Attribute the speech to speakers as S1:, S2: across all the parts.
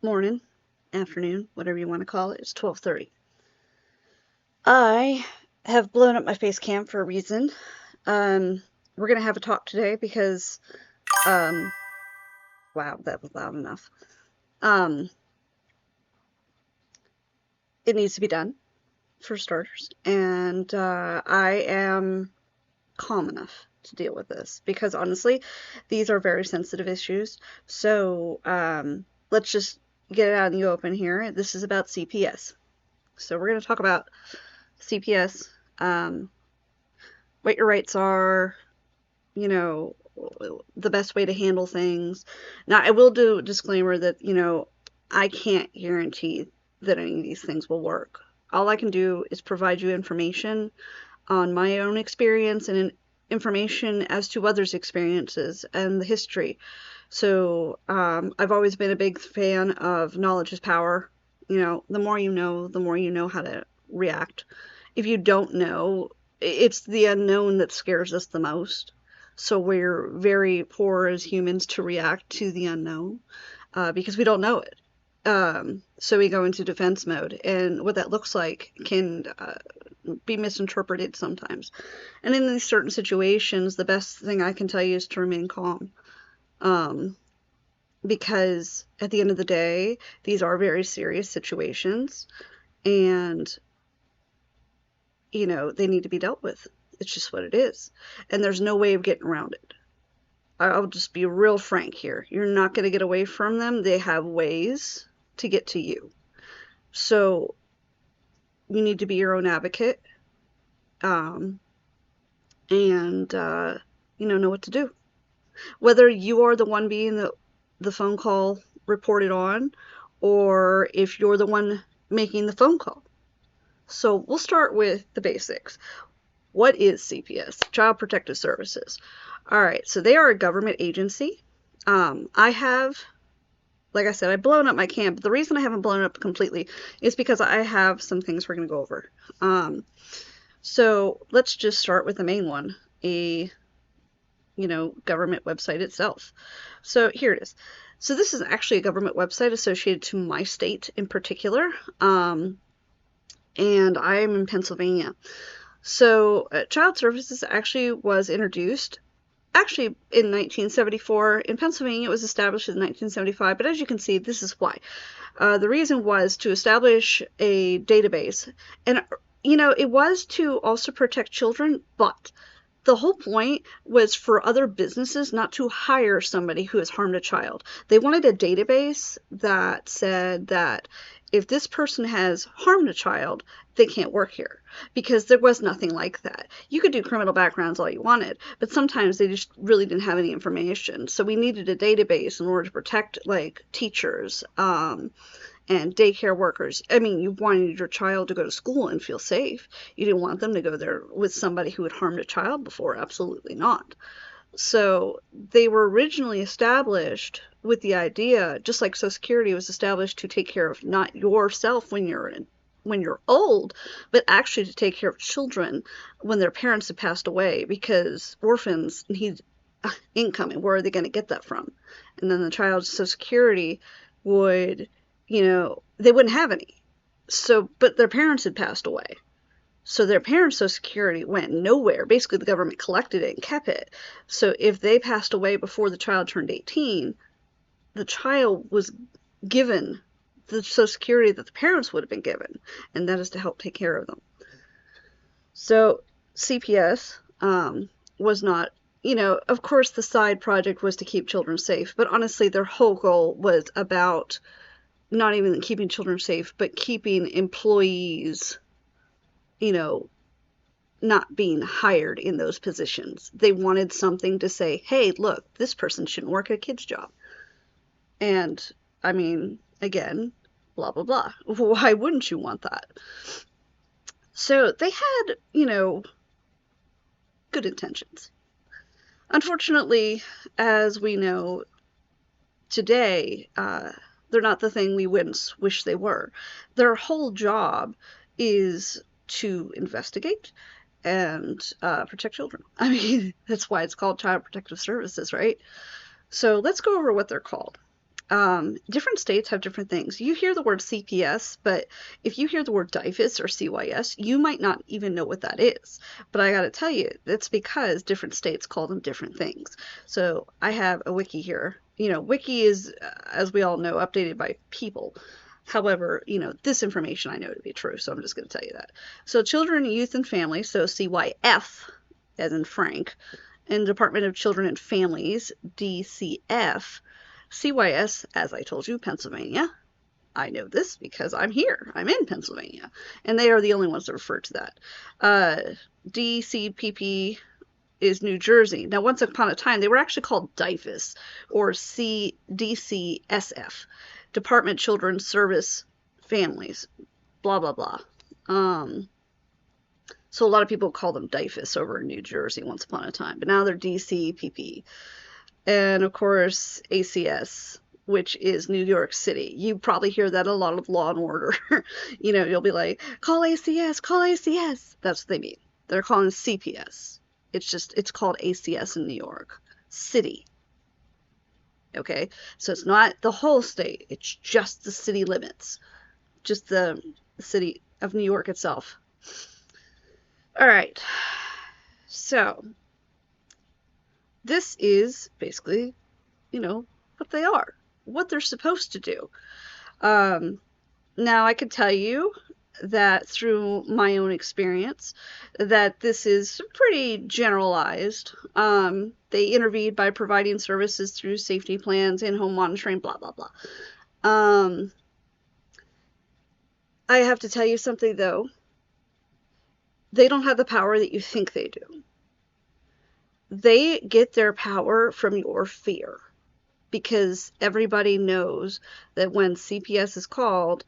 S1: Morning, afternoon, whatever you want to call it. It's 12:30. I have blown up my face cam for a reason. Um, we're gonna have a talk today because, um, wow, that was loud enough. Um, it needs to be done for starters, and I am calm enough to deal with this because honestly, these are very sensitive issues. So, let's just get it out in the open here. This is about CPS. So we're gonna talk about CPS, um, what your rights are, you know, the best way to handle things. Now, I will do a disclaimer that, I can't guarantee that any of these things will work. All I can do is provide you information on my own experience and information as to others' experiences and the history. So, I've always been a big fan of knowledge is power. The more you know, the more you know how to react. If you don't know, it's the unknown that scares us the most. So we're very poor as humans to react to the unknown because we don't know it. So we go into defense mode, and what that looks like can be misinterpreted sometimes. And in these certain situations, the best thing I can tell you is to remain calm. Um, because at the end of the day, these are very serious situations, and they need to be dealt with. It's just what it is. And there's no way of getting around it. I'll just be real frank here. You're not going to get away from them. They have ways to get to you. So you need to be your own advocate, um, and know what to do. Whether you are the one being the phone call reported on, or if you're the one making the phone call. So we'll start with the basics. What is CPS? Child Protective Services. All right, so they are a government agency. I have, like I said, I've blown up my camp. But the reason I haven't blown it up completely is because I have some things we're going to go over. So let's just start with the main one, a government website itself. So here it is. So this is actually a government website associated to my state in particular, and I'm in Pennsylvania. So Child Services actually was introduced actually in 1974. In Pennsylvania, it was established in 1975, but as you can see, this is why. The reason was to establish a database, and it was to also protect children, but the whole point was for other businesses not to hire somebody who has harmed a child. They wanted a database that said that if this person has harmed a child, they can't work here, because there was nothing like that. You could do criminal backgrounds all you wanted, but sometimes they just really didn't have any information. So we needed a database in order to protect like teachers, and daycare workers. I mean, you wanted your child to go to school and feel safe. You didn't want them to go there with somebody who had harmed a child before. Absolutely not. So they were originally established with the idea, just like Social Security was established to take care of not yourself when you're old, but actually to take care of children when their parents have passed away, because orphans need income, and where are they going to get that from? And then the child's Social Security would, they wouldn't have any. So, but their parents had passed away. So their parents' Social Security went nowhere. Basically, the government collected it and kept it. So if they passed away before the child turned 18, the child was given the Social Security that the parents would have been given, and that is to help take care of them. So CPS was not, of course, the side project was to keep children safe, but honestly, their whole goal was about not even keeping children safe, but keeping employees, you know, not being hired in those positions. They wanted something to say, hey, look, this person shouldn't work at a kid's job. And I mean, again, blah, blah, blah. Why wouldn't you want that? So they had, good intentions. Unfortunately, as we know today, they're not the thing we once wish they were. Their whole job is to investigate and protect children. I mean, that's why it's called Child Protective Services, right? So let's go over what they're called. Different states have different things. You hear the word CPS, but if you hear the word DIFUS or CYS, you might not even know what that is. But I gotta tell you, that's because different states call them different things. So I have a wiki here. Wiki is, as we all know, updated by people. However, this information I know to be true, so I'm just going to tell you that. So Children, Youth, and Families, so CYF, as in Frank, and Department of Children and Families, DCF. CYS, as I told you, Pennsylvania. I know this because I'm here. I'm in Pennsylvania. And they are the only ones that refer to that. DCPP is New Jersey. Now, once upon a time, they were actually called DIFUS or DCSF, Department Children's Service Families, blah, blah, blah. So a lot of people call them DIFUS over in New Jersey once upon a time, but now they're DCPP. And of course, ACS, which is New York City. You probably hear that a lot of Law and Order. You'll be like, call ACS, call ACS. That's what they mean. They're calling CPS. It's called ACS in New York City. Okay? So it's not the whole state. It's just the city limits. Just the city of New York itself. All right. So this is basically, what they are, what they're supposed to do. Now, I can tell you that through my own experience, that this is pretty generalized. They intervened by providing services through safety plans, in-home monitoring, blah, blah, blah. I have to tell you something, though. They don't have the power that you think they do. They get their power from your fear, because everybody knows that when CPS is called,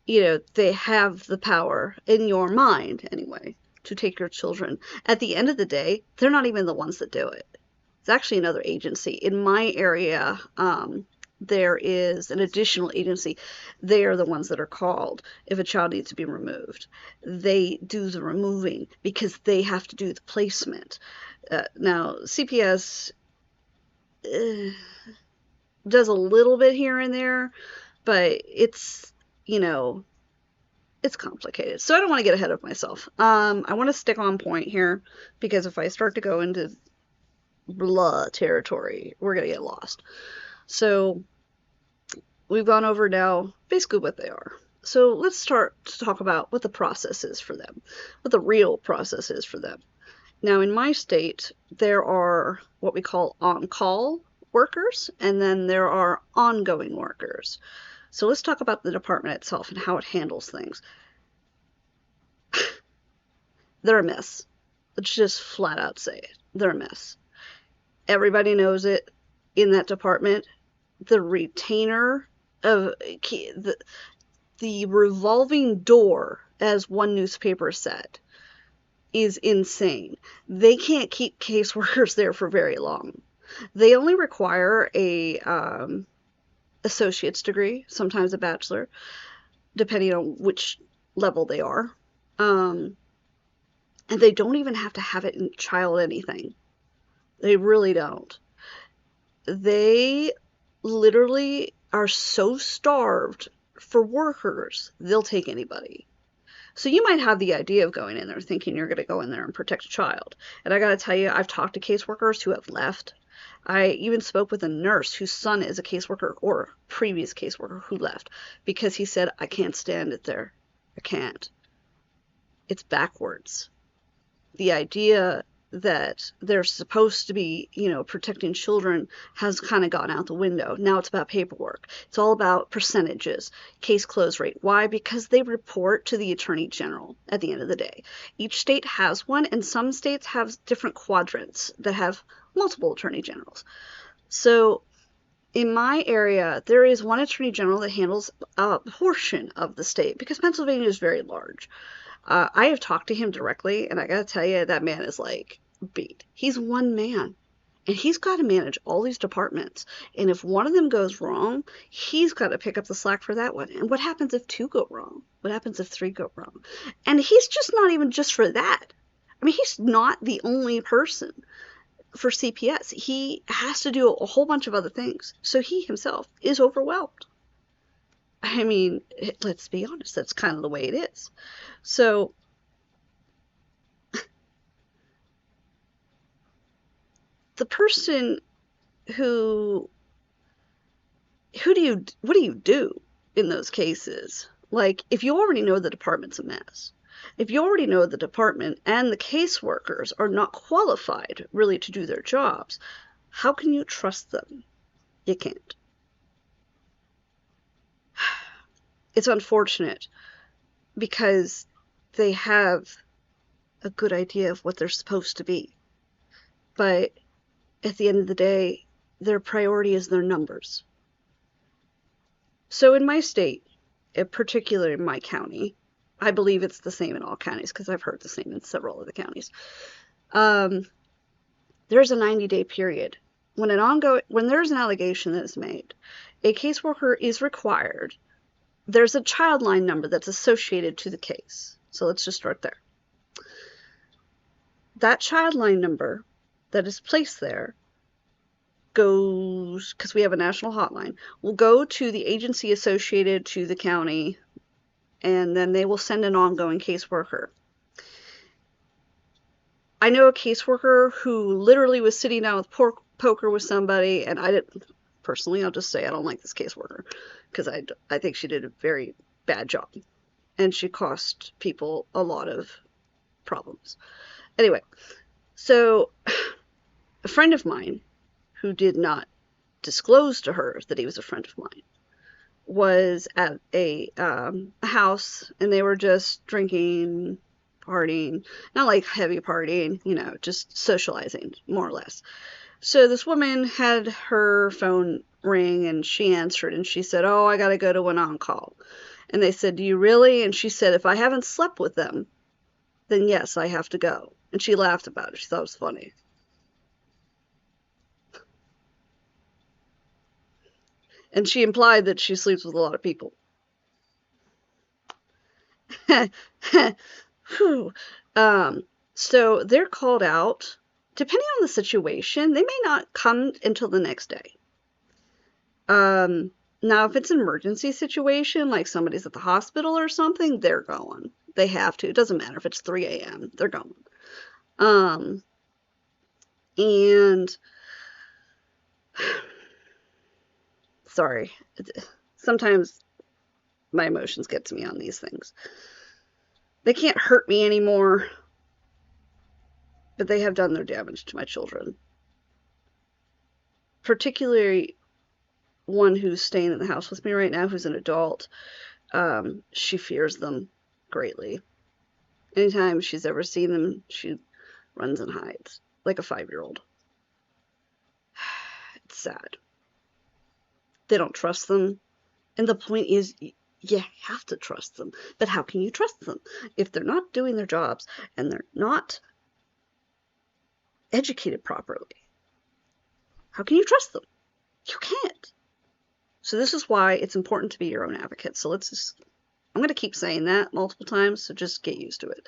S1: they have the power in your mind anyway to take your children. At the end of the day, they're not even the ones that do it. It's actually another agency. In my area, there is an additional agency. They are the ones that are called if a child needs to be removed. They do the removing because they have to do the placement. Now, CPS does a little bit here and there, but it's complicated. So I don't want to get ahead of myself. I want to stick on point here, because if I start to go into blah territory, we're going to get lost. So we've gone over now basically what they are. So let's start to talk about what the process is for them, what the real process is for them. Now, in my state, there are what we call on-call workers, and then there are ongoing workers. So let's talk about the department itself and how it handles things. They're a mess. Let's just flat out say it. They're a mess. Everybody knows it in that department. The retainer of the revolving door, as one newspaper said, is insane. They can't keep caseworkers there for very long. They only require a associate's degree, sometimes a bachelor, depending on which level they are. And they don't even have to have it in child anything. They really don't. They literally are so starved for workers, they'll take anybody. So you might have the idea of going in there thinking you're going to go in there and protect a child. And I got to tell you, I've talked to caseworkers who have left. I even spoke with a nurse whose son is a caseworker, or previous caseworker, who left because he said, I can't stand it there. I can't. It's backwards. The idea that they're supposed to be, protecting children has kind of gone out the window. Now it's about paperwork. It's all about percentages, case close rate. Why? Because they report to the Attorney General at the end of the day. Each state has one, and some states have different quadrants that have multiple Attorney Generals. So in my area, there is one Attorney General that handles a portion of the state, because Pennsylvania is very large. I have talked to him directly, and I gotta tell you, that man is like beat. He's one man, and he's got to manage all these departments. And if one of them goes wrong, he's got to pick up the slack for that one. And what happens if 2 go wrong? What happens if 3 go wrong? And he's just not even just for that. I mean, he's not the only person. for CPS. He has to do a whole bunch of other things. So he himself is overwhelmed. I mean, let's be honest, that's kind of the way it is. So the person who what do you do in those cases? Like, if you already know the department's a mess, if you already know the department and the caseworkers are not qualified really to do their jobs, how can you trust them? You can't. It's unfortunate because they have a good idea of what they're supposed to be. But at the end of the day, their priority is their numbers. So in my state, particularly in my county, I believe it's the same in all counties because I've heard the same in several of the counties. There's a 90-day period. When there's an allegation that is made, a caseworker is required. There's a child line number that's associated to the case. So let's just start there. That child line number that is placed there goes, because we have a national hotline, will go to the agency associated to the county, and then they will send an ongoing caseworker. I know a caseworker who literally was sitting down with poker with somebody, and I didn't, personally, I'll just say I don't like this caseworker, because I think she did a very bad job, and she cost people a lot of problems. Anyway, so a friend of mine who did not disclose to her that he was a friend of mine was at a house, and they were just drinking, partying, not like heavy partying, just socializing, more or less. So this woman had her phone ring, and she answered, and she said, "Oh, I gotta go to an on-call." And they said, "Do you really?" And she said, "If I haven't slept with them, then yes, I have to go." And she laughed about it. She thought it was funny. And she implied that she sleeps with a lot of people. So they're called out. Depending on the situation, they may not come until the next day. Now, if it's an emergency situation, like somebody's at the hospital or something, they're going. They have to. It doesn't matter if it's 3 a.m. They're going. And sorry, sometimes my emotions get to me on these things. They can't hurt me anymore, but they have done their damage to my children. Particularly one who's staying in the house with me right now, who's an adult. She fears them greatly. Anytime she's ever seen them, she runs and hides like a 5-year-old. It's sad. They don't trust them. And the point is, you have to trust them. But how can you trust them if they're not doing their jobs and they're not educated properly? How can you trust them? You can't. So this is why it's important to be your own advocate. So I'm going to keep saying that multiple times, so just get used to it.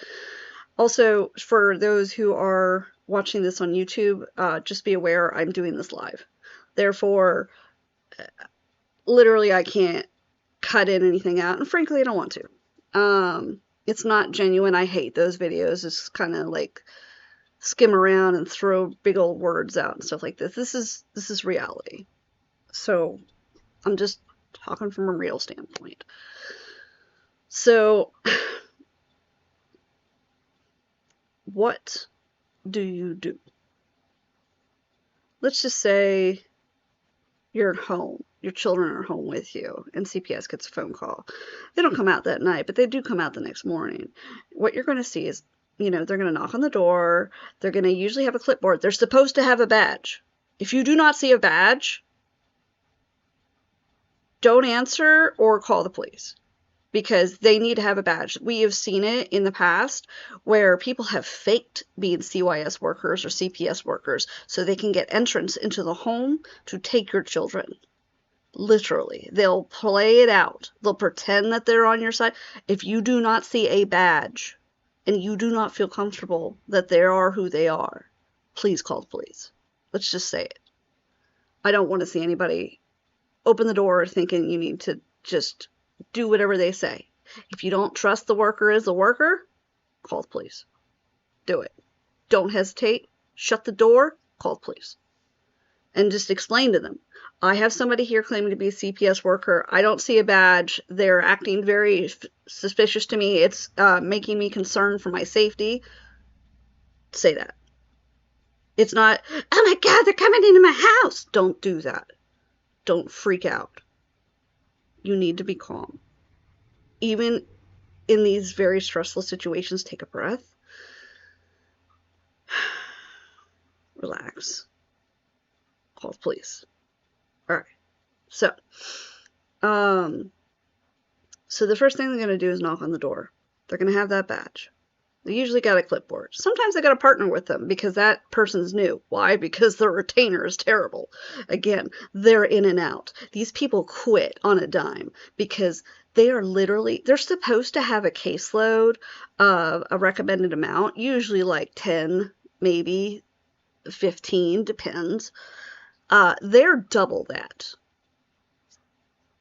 S1: Also, for those who are watching this on YouTube, just be aware I'm doing this live. Therefore, literally I can't cut in anything out, and frankly I don't want to. It's not genuine. I hate those videos. It's kind of like skim around and throw big old words out and stuff like this. This is reality. So I'm just talking from a real standpoint. So what do you do? Let's just say you're at home. Your children are home with you, and CPS gets a phone call. They don't come out that night, but they do come out the next morning. What you're going to see is, they're going to knock on the door. They're going to usually have a clipboard. They're supposed to have a badge. If you do not see a badge, don't answer or call the police, because they need to have a badge. We have seen it in the past where people have faked being CYS workers or CPS workers so they can get entrance into the home to take your children. Literally. They'll play it out. They'll pretend that they're on your side. If you do not see a badge and you do not feel comfortable that they are who they are, please call the police. Let's just say it. I don't want to see anybody open the door thinking you need to just do whatever they say. If you don't trust the worker as a worker, call the police. Do it. Don't hesitate. Shut the door. Call the police. And just explain to them, I have somebody here claiming to be a CPS worker. I don't see a badge. They're acting very suspicious to me. It's making me concerned for my safety. Say that. It's not, oh my God, they're coming into my house. Don't do that. Don't freak out. You need to be calm. Even in these very stressful situations, take a breath. Relax. Call the police. All right. So the first thing they're going to do is knock on the door. They're going to have that badge. They usually got a clipboard. Sometimes they got to partner with them because that person's new. Why? Because their retainer is terrible. Again, they're in and out. These people quit on a dime because they are literally, they're supposed to have a caseload of a recommended amount, usually like 10, maybe 15, depends. They're double that.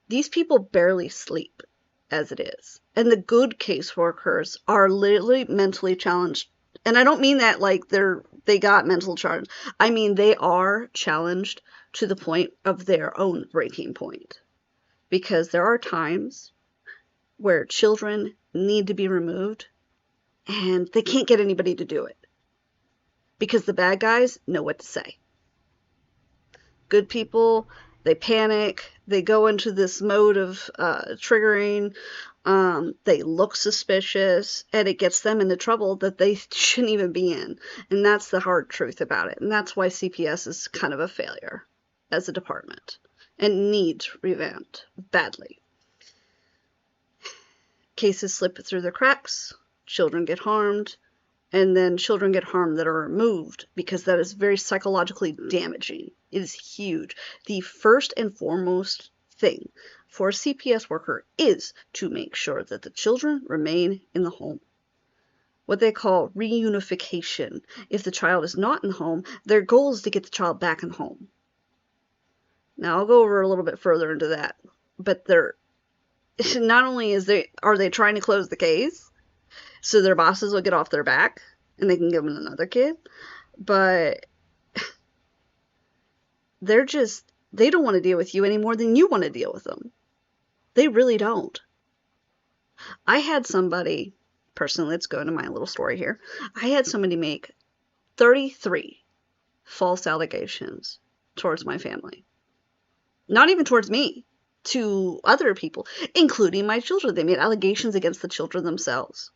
S1: These people barely sleep as it is. And the good caseworkers are literally mentally challenged. And I don't mean that like they got mental challenge. I mean they are challenged to the point of their own breaking point. Because there are times where children need to be removed and they can't get anybody to do it. Because the bad guys know what to say. Good people, they panic, they go into this mode of triggering, they look suspicious, and it gets them into trouble that they shouldn't even be in. And that's the hard truth about it. And that's why CPS is kind of a failure as a department and needs revamped badly. Cases slip through the cracks, children get harmed, and then children get harmed that are removed because that is very psychologically damaging. It is huge. The first and foremost thing for a CPS worker is to make sure that the children remain in the home. What they call reunification. If the child is not in the home, their goal is to get the child back in the home. Now I'll go over a little bit further into that. But they're not only are they trying to close the case, so their bosses will get off their back and they can give them another kid. But they don't want to deal with you any more than you want to deal with them. They really don't. I had somebody, personally, let's go into my little story here. I had somebody make 33 false allegations towards my family. Not even towards me, to other people, including my children. They made allegations against the children themselves.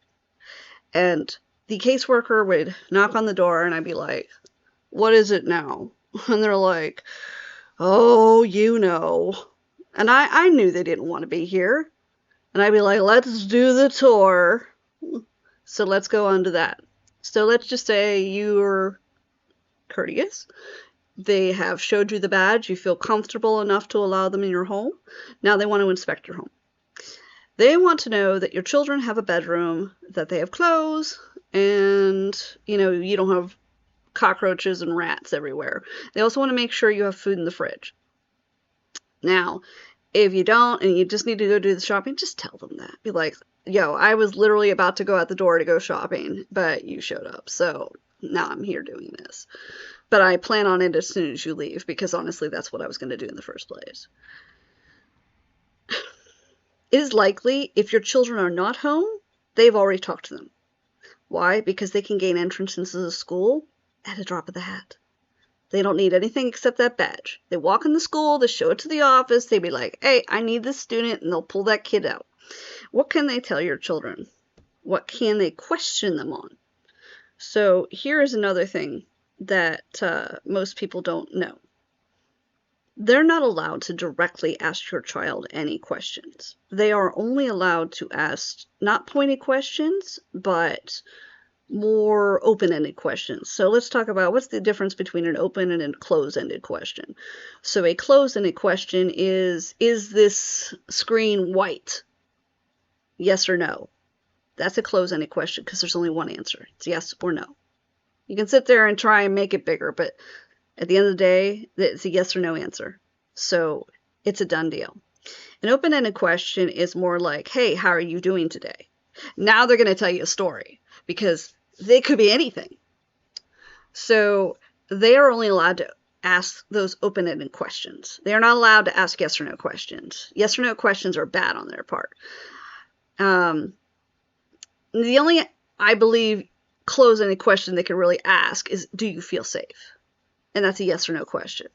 S1: And the caseworker would knock on the door and I'd be like, what is it now? And they're like, oh, you know. And I knew they didn't want to be here. And I'd be like, let's do the tour. So let's go on to that. So let's just say you're courteous. They have showed you the badge. You feel comfortable enough to allow them in your home. Now they want to inspect your home. They want to know that your children have a bedroom, that they have clothes, and, you don't have cockroaches and rats everywhere. They also want to make sure you have food in the fridge. Now, if you don't and you just need to go do the shopping, just tell them that. Be like, yo, I was literally about to go out the door to go shopping, but you showed up, so now I'm here doing this. But I plan on it as soon as you leave, because honestly, that's what I was going to do in the first place. It is likely, if your children are not home, they've already talked to them. Why? Because they can gain entrance into the school at a drop of the hat. They don't need anything except that badge. They walk in the school, they show it to the office, they be like, hey, I need this student, and they'll pull that kid out. What can they tell your children? What can they question them on? So here is another thing that most people don't know. They're not allowed to directly ask your child any questions. They are only allowed to ask not pointed questions, but more open-ended questions. So let's talk about what's the difference between an open and a closed-ended question. So a closed-ended question is this screen white? Yes or no? That's a closed-ended question because there's only one answer. It's yes or no. You can sit there and try and make it bigger, but At the end of the day, it's a yes or no answer. So it's a done deal. An open-ended question is more like, hey, how are you doing today? Now they're going to tell you a story because they could be anything. So they are only allowed to ask those open-ended questions. They are not allowed to ask yes or no questions. Yes or no questions are bad on their part. The only, I believe, close-ended question they can really ask is, do you feel safe? And that's a yes or no question.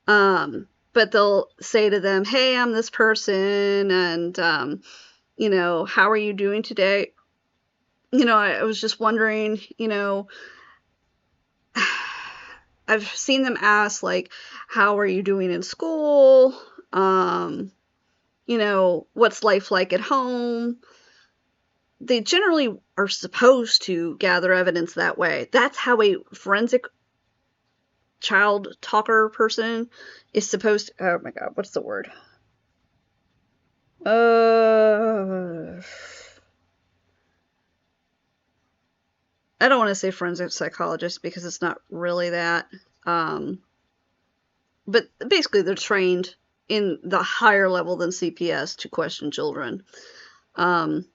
S1: But they'll say to them, hey, I'm this person, and, you know, how are you doing today? You know, I was just wondering, you know, I've seen them ask, like, how are you doing in school? You know, what's life like at home? They generally are supposed to gather evidence that way. That's how a forensic child talker person is supposed to, oh my god, what's the word? I don't want to say forensic psychologist because it's not really that. But basically they're trained in the higher level than CPS to question children. And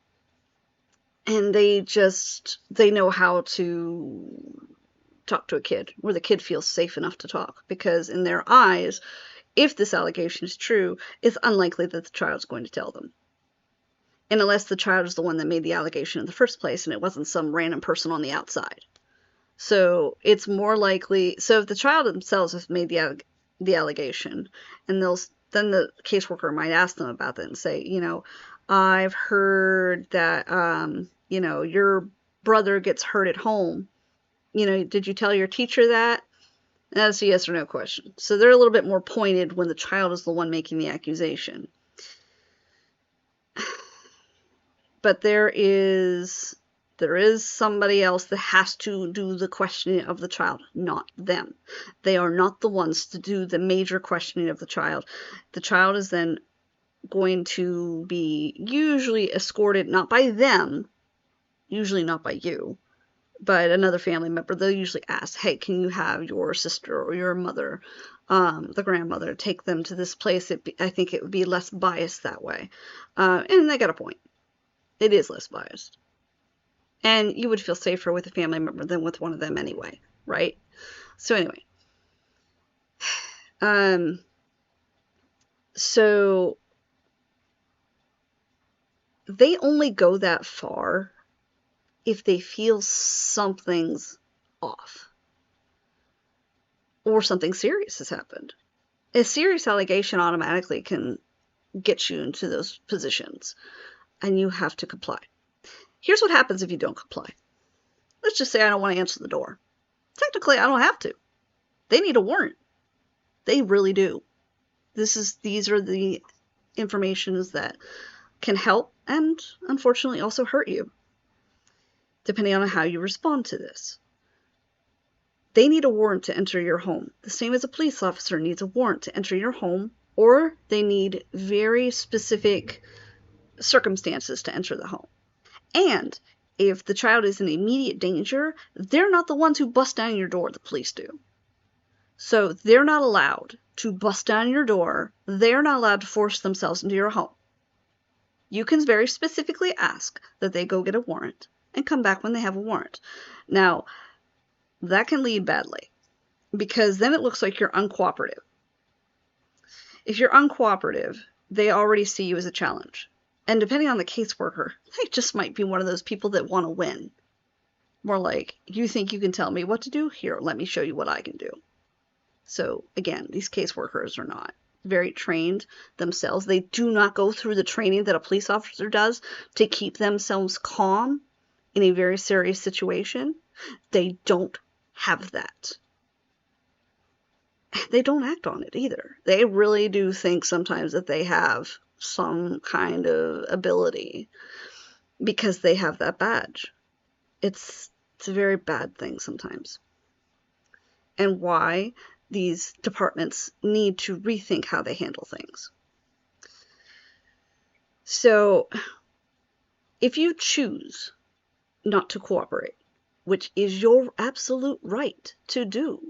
S1: they know how to talk to a kid where the kid feels safe enough to talk, because in their eyes, if this allegation is true, it's unlikely that the child's going to tell them. And unless the child is the one that made the allegation in the first place and it wasn't some random person on the outside. So it's more likely, so if the child themselves has made the allegation, and then the caseworker might ask them about that and say, you know, I've heard that, you know, your brother gets hurt at home. You know, did you tell your teacher that? And that's a yes or no question. So they're a little bit more pointed when the child is the one making the accusation. But there is somebody else that has to do the questioning of the child, not them. They are not the ones to do the major questioning of the child. The child is then going to be usually escorted, not by them, usually not by you, but another family member. They'll usually ask, hey, can you have your sister or your mother, the grandmother, take them to this place? I think it would be less biased that way. And they got a point. It is less biased. And you would feel safer with a family member than with one of them anyway, right? So anyway. So they only go that far if they feel something's off or something serious has happened. A serious allegation automatically can get you into those positions, and you have to comply. Here's what happens if you don't comply. Let's just say I don't want to answer the door. Technically, I don't have to. They need a warrant. They really do. These are the informations that can help and unfortunately also hurt you, depending on how you respond to this. They need a warrant to enter your home, the same as a police officer needs a warrant to enter your home, or they need very specific circumstances to enter the home. And if the child is in immediate danger, they're not the ones who bust down your door, the police do. So they're not allowed to bust down your door. They're not allowed to force themselves into your home. You can very specifically ask that they go get a warrant and come back when they have a warrant. Now, that can lead badly, because then it looks like you're uncooperative. If you're uncooperative, they already see you as a challenge. And depending on the caseworker, they just might be one of those people that want to win. More like, you think you can tell me what to do? Here, let me show you what I can do. So again, these caseworkers are not very trained themselves. They do not go through the training that a police officer does to keep themselves calm in a very serious situation. They don't have that. They don't act on it either. They really do think sometimes that they have some kind of ability because they have that badge. It's a very bad thing sometimes. And why these departments need to rethink how they handle things. So if you choose not to cooperate, which is your absolute right to do,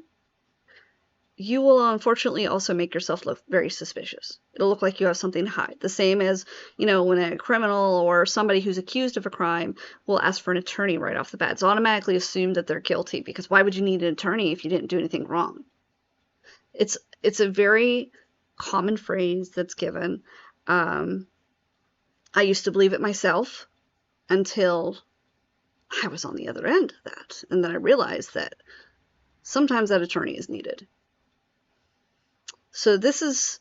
S1: you will unfortunately also make yourself look very suspicious. It'll look like you have something to hide. The same as, when a criminal or somebody who's accused of a crime will ask for an attorney right off the bat. It's automatically assumed that they're guilty, because why would you need an attorney if you didn't do anything wrong? It's a very common phrase that's given. I used to believe it myself until I was on the other end of that. And then I realized that sometimes that attorney is needed. So this is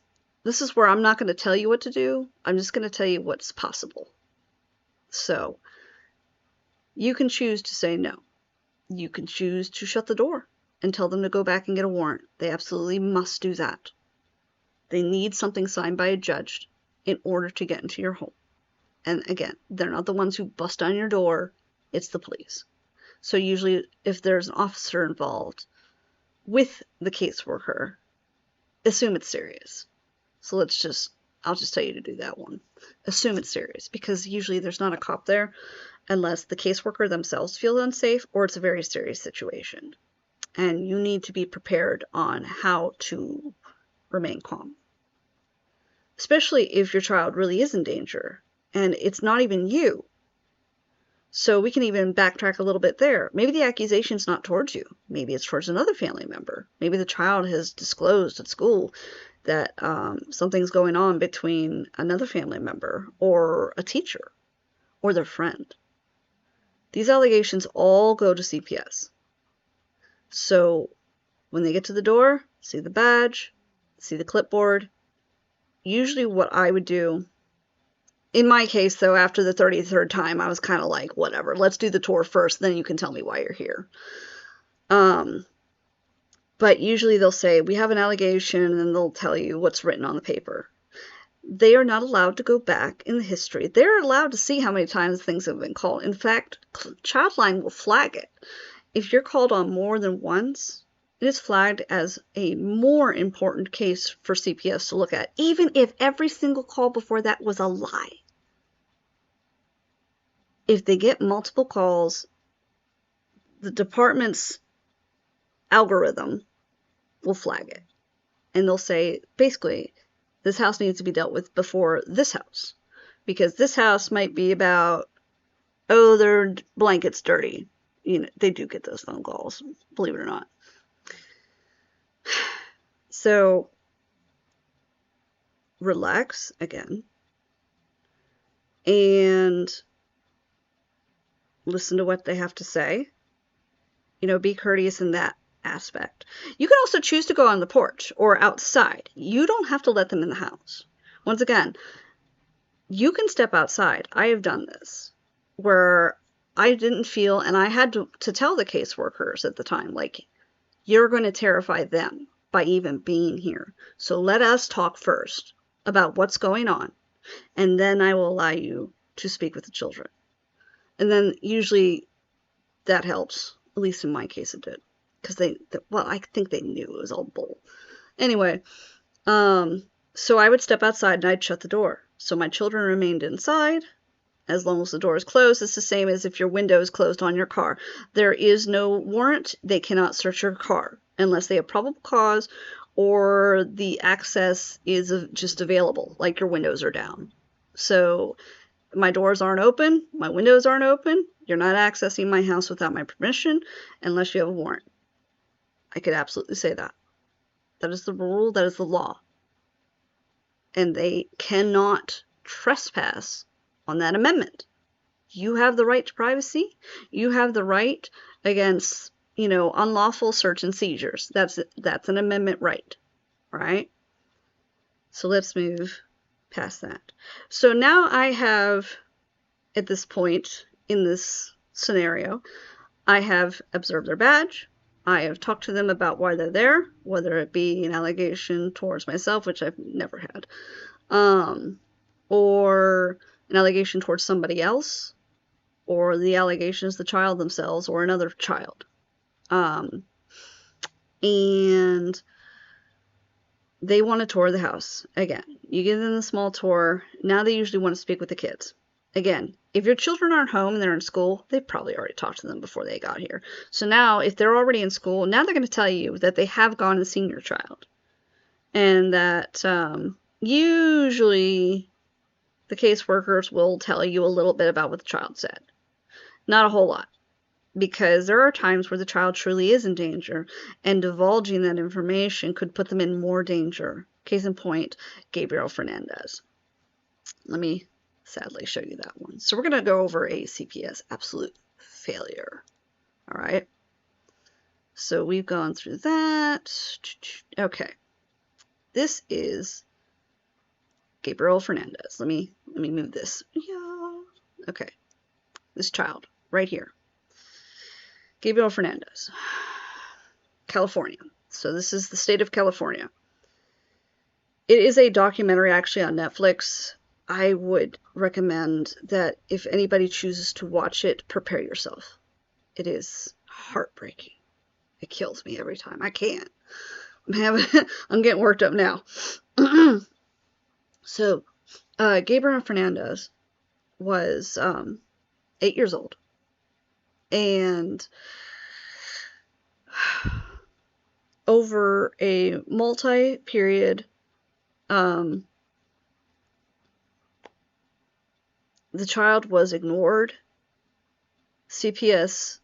S1: where I'm not going to tell you what to do. I'm just going to tell you what's possible. So you can choose to say no. You can choose to shut the door and tell them to go back and get a warrant. They absolutely must do that. They need something signed by a judge in order to get into your home. And again, they're not the ones who bust on your door. It's the police. So usually if there's an officer involved with the caseworker, assume it's serious. So I'll just tell you to do that one. Assume it's serious, because usually there's not a cop there unless the caseworker themselves feel unsafe or it's a very serious situation. And you need to be prepared on how to remain calm. Especially if your child really is in danger and it's not even you. So we can even backtrack a little bit there. Maybe the accusation's not towards you. Maybe it's towards another family member. Maybe the child has disclosed at school that something's going on between another family member or a teacher or their friend. These allegations all go to CPS. So when they get to the door, see the badge, see the clipboard. Usually what I would do, in my case though, after the 33rd time, I was kind of like, whatever, let's do the tour first, then you can tell me why you're here. But usually they'll say, we have an allegation, and then they'll tell you what's written on the paper. They are not allowed to go back in the history. They're allowed to see how many times things have been called. In fact, Childline will flag it. If you're called on more than once, it is flagged as a more important case for CPS to look at, even if every single call before that was a lie. If they get multiple calls, the department's algorithm will flag it. And they'll say, basically, this house needs to be dealt with before this house. Because this house might be about, oh, their blanket's dirty. They do get those phone calls, believe it or not. So, relax again. And listen to what they have to say. Be courteous in that aspect. You can also choose to go on the porch or outside. You don't have to let them in the house. Once again, you can step outside. I have done this where I didn't feel, and I had to tell the caseworkers at the time, like, you're going to terrify them by even being here. So let us talk first about what's going on, and then I will allow you to speak with the children. And then usually that helps. At least in my case it did. Because I think they knew it was all bull. Anyway, so I would step outside and I'd shut the door. So my children remained inside. As long as the door is closed, it's the same as if your window is closed on your car. There is no warrant. They cannot search your car unless they have probable cause or the access is just available, like your windows are down. So my doors aren't open. My windows aren't open. You're not accessing my house without my permission unless you have a warrant. I could absolutely say that. That is the rule. That is the law. And they cannot trespass on that amendment. You have the right to privacy. You have the right against, unlawful search and seizures. That's an amendment right, right? So let's move past that. So now I have, at this point in this scenario, I have observed their badge. I have talked to them about why they're there, whether it be an allegation towards myself, which I've never had, or an allegation towards somebody else, or the allegation is the child themselves or another child. And they want to tour the house. Again, you give them the small tour. Now they usually want to speak with the kids. Again, if your children aren't home and they're in school, they've probably already talked to them before they got here. So now, if they're already in school, now they're going to tell you that they have gone and seen your child. And that usually the caseworkers will tell you a little bit about what the child said. Not a whole lot. Because there are times where the child truly is in danger, and divulging that information could put them in more danger. Case in point, Gabriel Fernandez. Let me sadly show you that one. So we're going to go over a CPS absolute failure. All right. So we've gone through that. Okay. This is Gabriel Fernandez. Let me move this. Yeah. Okay. This child right here. Gabriel Fernandez, California. So this is the state of California. It is a documentary actually on Netflix. I would recommend that if anybody chooses to watch it, prepare yourself. It is heartbreaking. It kills me every time. I can't. I'm getting worked up now. So, Gabriel Fernandez was 8 years old. And over a multi-period, the child was ignored. CPS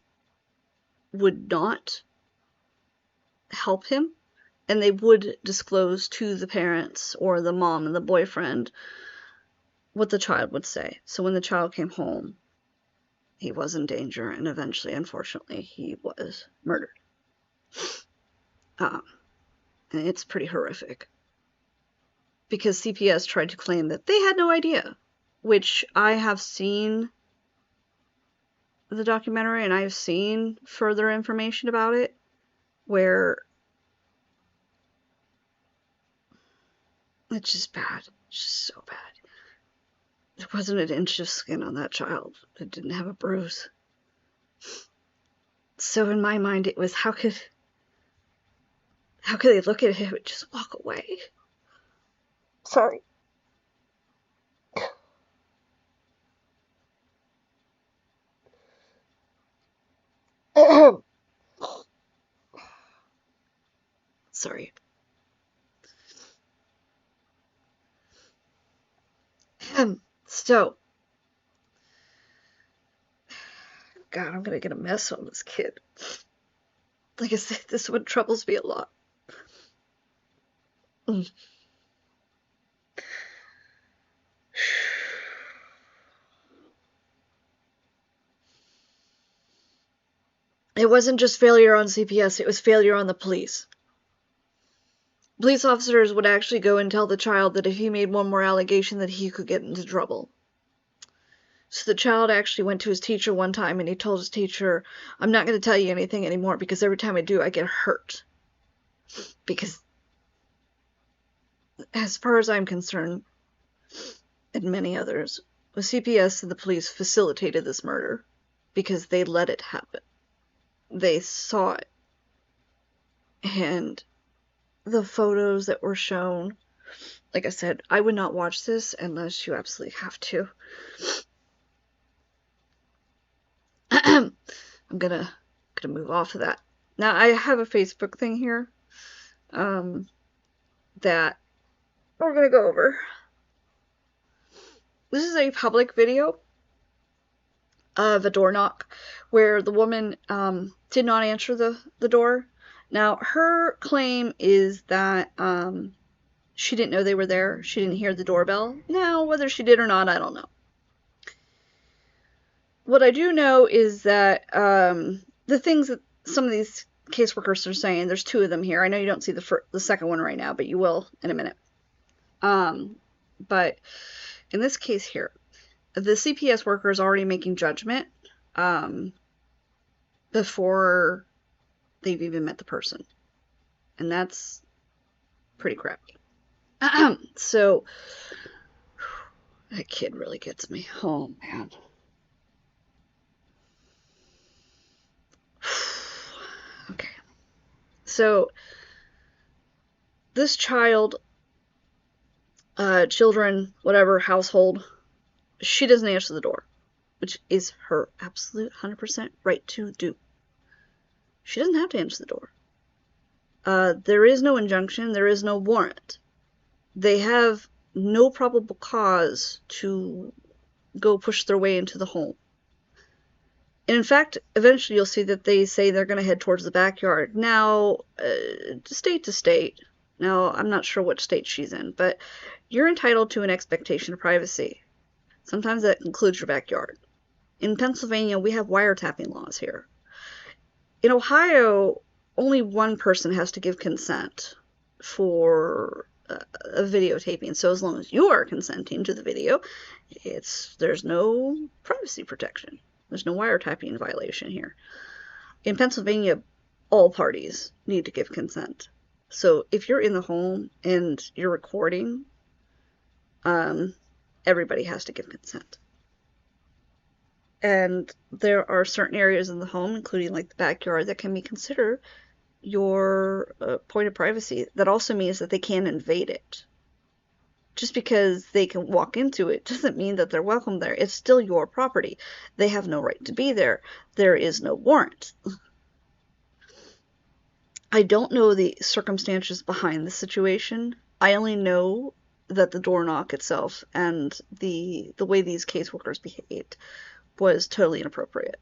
S1: would not help him, and they would disclose to the parents or the mom and the boyfriend what the child would say. So when the child came home, he was in danger, and eventually, unfortunately, he was murdered. And it's pretty horrific. Because CPS tried to claim that they had no idea, which I have seen the documentary, and I've seen further information about it, where it's just bad. It's just so bad. There wasn't an inch of skin on that child that didn't have a bruise. So in my mind, it was, how could they look at him and just walk away? Sorry. Sorry. So, God, I'm gonna get a mess on this kid. Like I said, this one troubles me a lot. It wasn't just failure on CPS, it was failure on the police. Police officers would actually go and tell the child that if he made one more allegation that he could get into trouble. So the child actually went to his teacher one time and he told his teacher, I'm not going to tell you anything anymore because every time I do, I get hurt. Because as far as I'm concerned, and many others, the CPS and the police facilitated this murder because they let it happen. They saw it. And the photos that were shown, like I said, I would not watch this unless you absolutely have to. I'm gonna move off of that. Now I have a Facebook thing here that we're gonna go over. This is a public video of a door knock where the woman did not answer the door. Now her claim is that she didn't know they were there. She didn't hear the doorbell. Now whether she did or not, I don't know. What I do know is that the things that some of these caseworkers are saying, there's two of them here. I know you don't see the second one right now, but you will in a minute. But in this case here, the CPS worker is already making judgment before they've even met the person. And that's pretty crappy. So, that kid really gets me. Oh, man. Okay. So, this child, children, whatever, household, she doesn't answer the door, which is her absolute 100% right to do. She doesn't have to answer the door. There is no injunction. There is no warrant. They have no probable cause to go push their way into the home. And in fact, eventually you'll see that they say they're going to head towards the backyard. Now, state to state, now I'm not sure what state she's in, but you're entitled to an expectation of privacy. Sometimes that includes your backyard. In Pennsylvania, we have wiretapping laws here. In Ohio, only one person has to give consent for a videotaping. So as long as you are consenting to the video, there's no privacy protection. There's no wiretapping violation here. In Pennsylvania, all parties need to give consent. So if you're in the home and you're recording, everybody has to give consent. And there are certain areas in the home, including like the backyard, that can be considered your point of privacy. That also means that they can't invade it. Just because they can walk into it doesn't mean that they're welcome there. It's still your property. They have no right to be there. There is no warrant. I don't know the circumstances behind the situation. I only know that the door knock itself and the way these caseworkers behaved was totally inappropriate.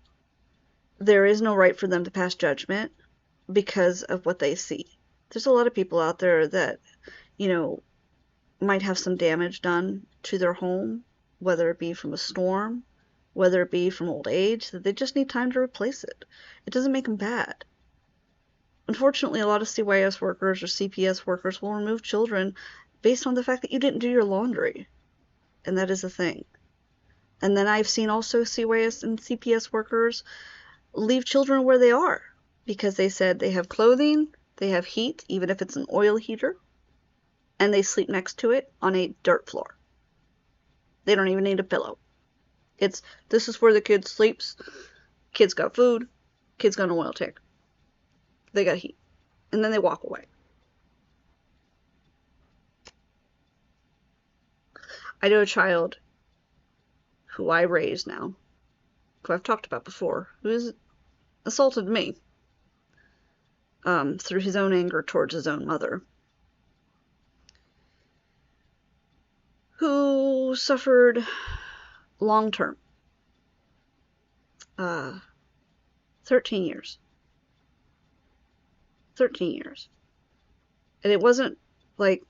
S1: There is no right for them to pass judgment because of what they see. There's a lot of people out there that, might have some damage done to their home, whether it be from a storm, whether it be from old age, that they just need time to replace it. It doesn't make them bad. Unfortunately, a lot of CYS workers or CPS workers will remove children based on the fact that you didn't do your laundry. And that is a thing. And then I've seen also CYS and CPS workers leave children where they are because they said they have clothing, they have heat, even if it's an oil heater, and they sleep next to it on a dirt floor. They don't even need a pillow. This is where the kid sleeps. Kid's got food. Kid's got an oil tank. They got heat. And then they walk away. I know a child who I raised now, who I've talked about before, who has assaulted me through his own anger towards his own mother, who suffered long-term, 13 years. 13 years. And it wasn't like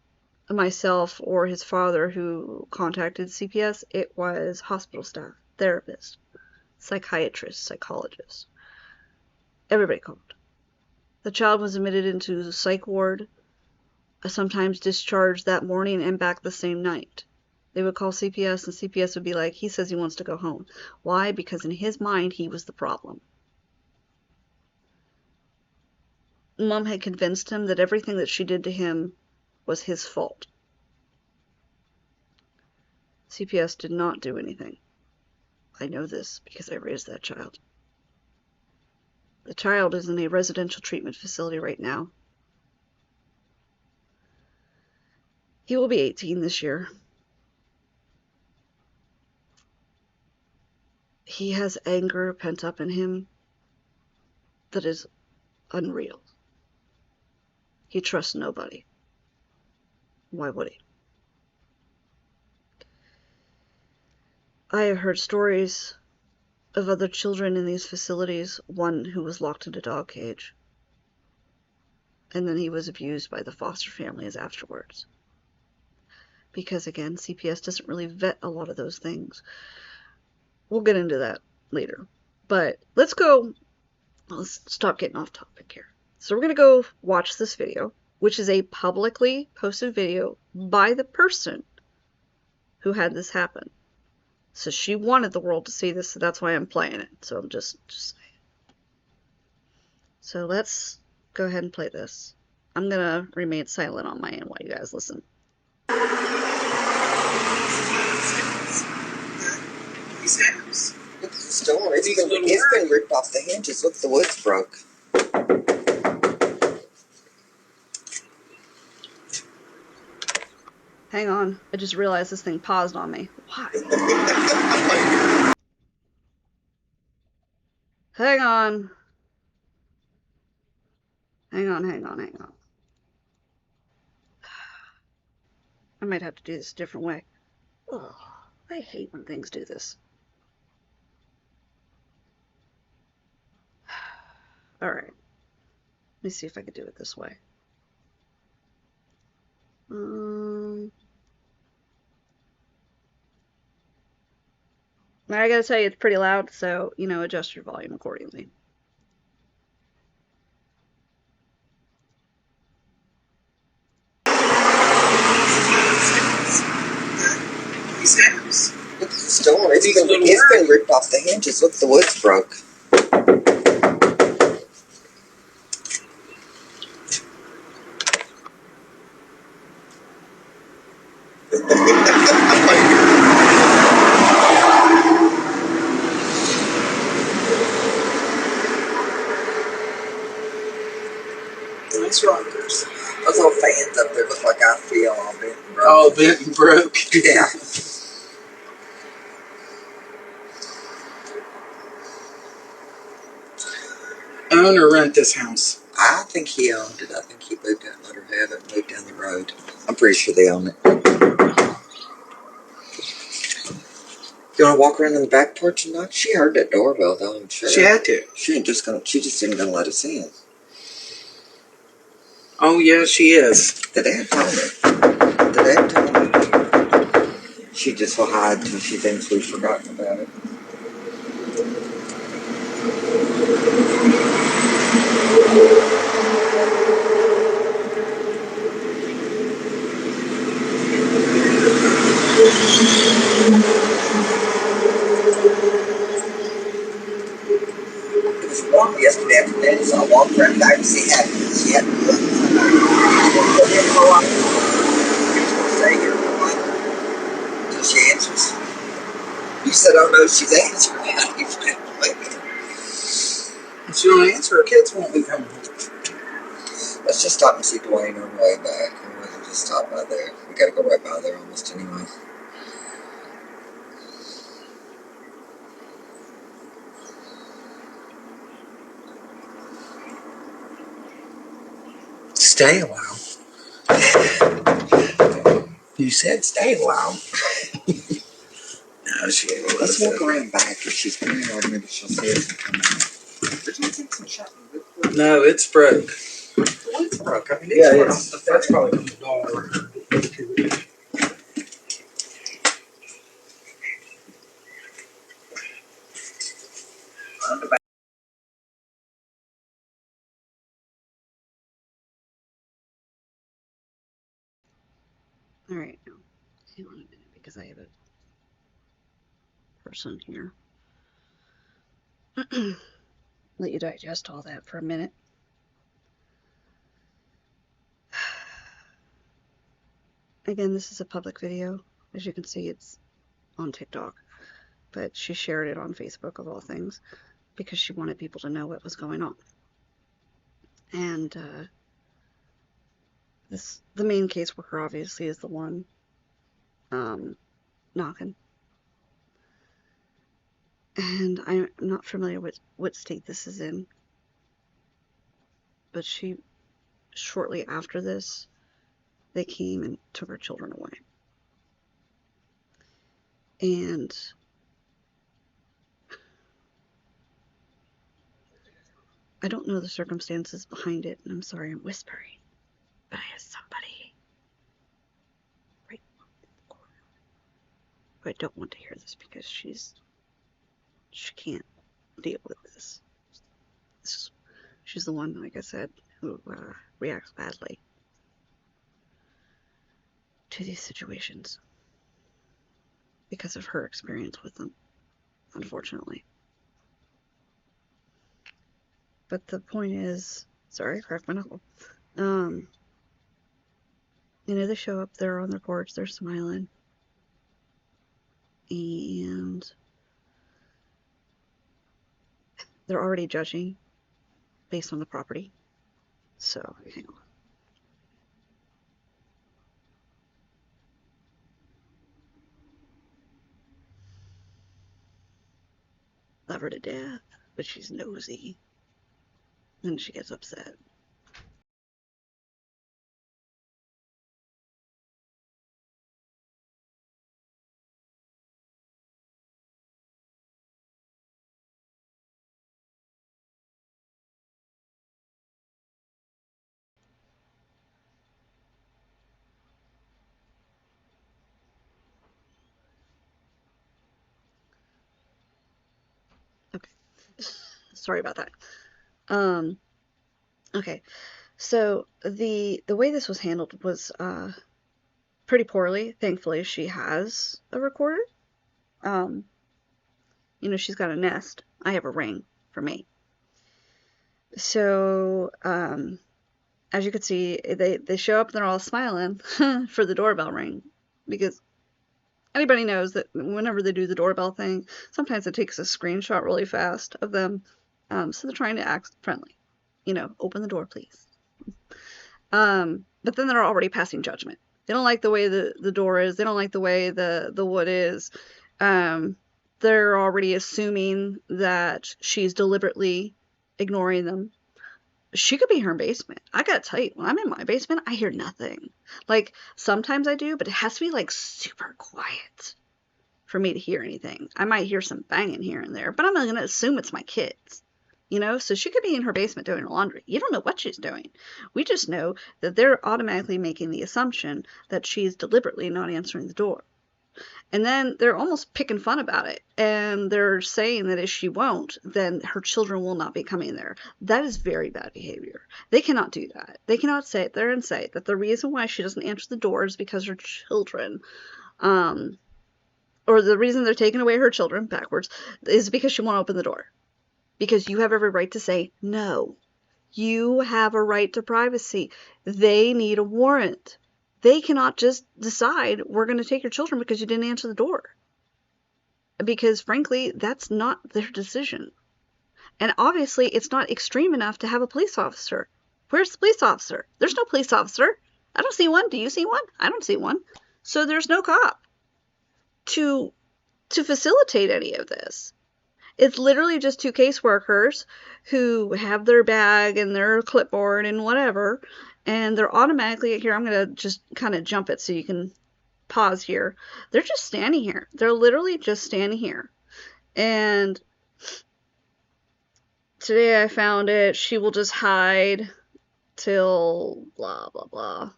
S1: myself or his father who contacted CPS. It was hospital staff, therapists, psychiatrists, psychologists. Everybody called. The child was admitted into the psych ward, sometimes discharged that morning and back the same night. They would call CPS, and CPS would be like, he says he wants to go home. Why? Because in his mind, he was the problem. Mom had convinced him that everything that she did to him was his fault. CPS did not do anything. I know this because I raised that child. The child is in a residential treatment facility right now. He will be 18 this year. He has anger pent up in him that is unreal. He trusts nobody. Why would he? I have heard stories of other children in these facilities, one who was locked in a dog cage, and then he was abused by the foster families afterwards. Because again, CPS doesn't really vet a lot of those things. We'll get into that later. But let's stop getting off topic here. So we're going to go watch this video, which is a publicly posted video by the person who had this happen. So she wanted the world to see this, so that's why I'm playing it. So I'm just saying. So let's go ahead and play this. I'm going to remain silent on my end while you guys listen.
S2: These house. Look, it's stolen. It's been ripped off the hinges. Look, the wood's broke.
S1: Hang on. I just realized this thing paused on me. Why? Hang on. Hang on. I might have to do this a different way. Oh, I hate when things do this. Alright. Let me see if I can do it this way. I gotta tell you, it's pretty loud, so, adjust your volume accordingly.
S2: Steps. Look at the store. It's been ripped off the hinges. Look, the wood's broke. Nice rockers. Those little fans up there look like I feel all bent and broke. All bent and broke. Yeah. Own or rent this house? I think he owned it. I think he moved out, let her have it, and moved down the road. I'm pretty sure they own it. You want to walk around in the back porch and knock? She heard that doorbell, though, I'm sure. She had to. She just isn't gonna let us in. Oh yeah, she is. The dad told me. She just will hide till she thinks we've forgotten about it. It was warm yesterday afternoon, so I walked around back and she had stay here for a while until she answers. You said, oh no, she's answering. If she don't answer, her kids won't be coming home. Let's just stop and see Dwayne on the way back. And we can just stop by there. We gotta go right by there almost anyway. Stay a while. You said stay a while. No, she ain't. Let's walk around back. If she's coming over, maybe she'll see us and come out. There's no sense in shutting the wood. No, it's broke. The wood's broke. I mean, that's probably from the dollar.
S1: Alright, now, hang on a minute, because I have a person here. Let you digest all that for a minute. Again, this is a public video. As you can see, it's on TikTok, but she shared it on Facebook, of all things, because she wanted people to know what was going on. And the main caseworker obviously is the one knocking. And I'm not familiar with what state this is in, but shortly after this, they came and took her children away. And I don't know the circumstances behind it, and I'm sorry I'm whispering, but I have somebody right in the corner who I don't want to hear this because she can't deal with this. She's the one, like I said, who reacts badly to these situations because of her experience with them, unfortunately. But the point is, sorry, I cracked my knuckle. They show up, they're on their porch, they're smiling, and they're already judging based on the property. So, hang on. Love her to death, but she's nosy. And she gets upset. Okay. Sorry about that. Um, okay. So the way this was handled was pretty poorly. Thankfully, she has a recorder. Um, she's got a Nest. I have a Ring for me. So, as you can see, they show up and they're all smiling for the doorbell ring because anybody knows that whenever they do the doorbell thing, sometimes it takes a screenshot really fast of them. So they're trying to act friendly. Open the door, please. But then they're already passing judgment. They don't like the way the door is. They don't like the way the wood is. Um, they're already assuming that she's deliberately ignoring them. She could be in her basement. I gotta tell you, when I'm in my basement, I hear nothing. Like, sometimes I do, but it has to be, like, super quiet for me to hear anything. I might hear some banging here and there, but I'm not gonna assume it's my kids. So she could be in her basement doing laundry. You don't know what she's doing. We just know that they're automatically making the assumption that she's deliberately not answering the door. And then they're almost picking fun about it. And they're saying that if she won't, then her children will not be coming there. That is very bad behavior. They cannot do that. They cannot sit there and say that the reason why she doesn't answer the door is because her children, or the reason they're taking away her children backwards, is because she won't open the door. Because you have every right to say no. You have a right to privacy. They need a warrant. They cannot just decide we're going to take your children because you didn't answer the door. Because frankly, that's not their decision. And obviously, it's not extreme enough to have a police officer. Where's the police officer? There's no police officer. I don't see one. Do you see one? I don't see one. So there's no cop to facilitate any of this. It's literally just two caseworkers who have their bag and their clipboard and whatever, and they're automatically here. I'm going to just kind of jump it so you can pause here. They're just standing here. They're literally just standing here. And today I found it. She will just hide till blah, blah, blah.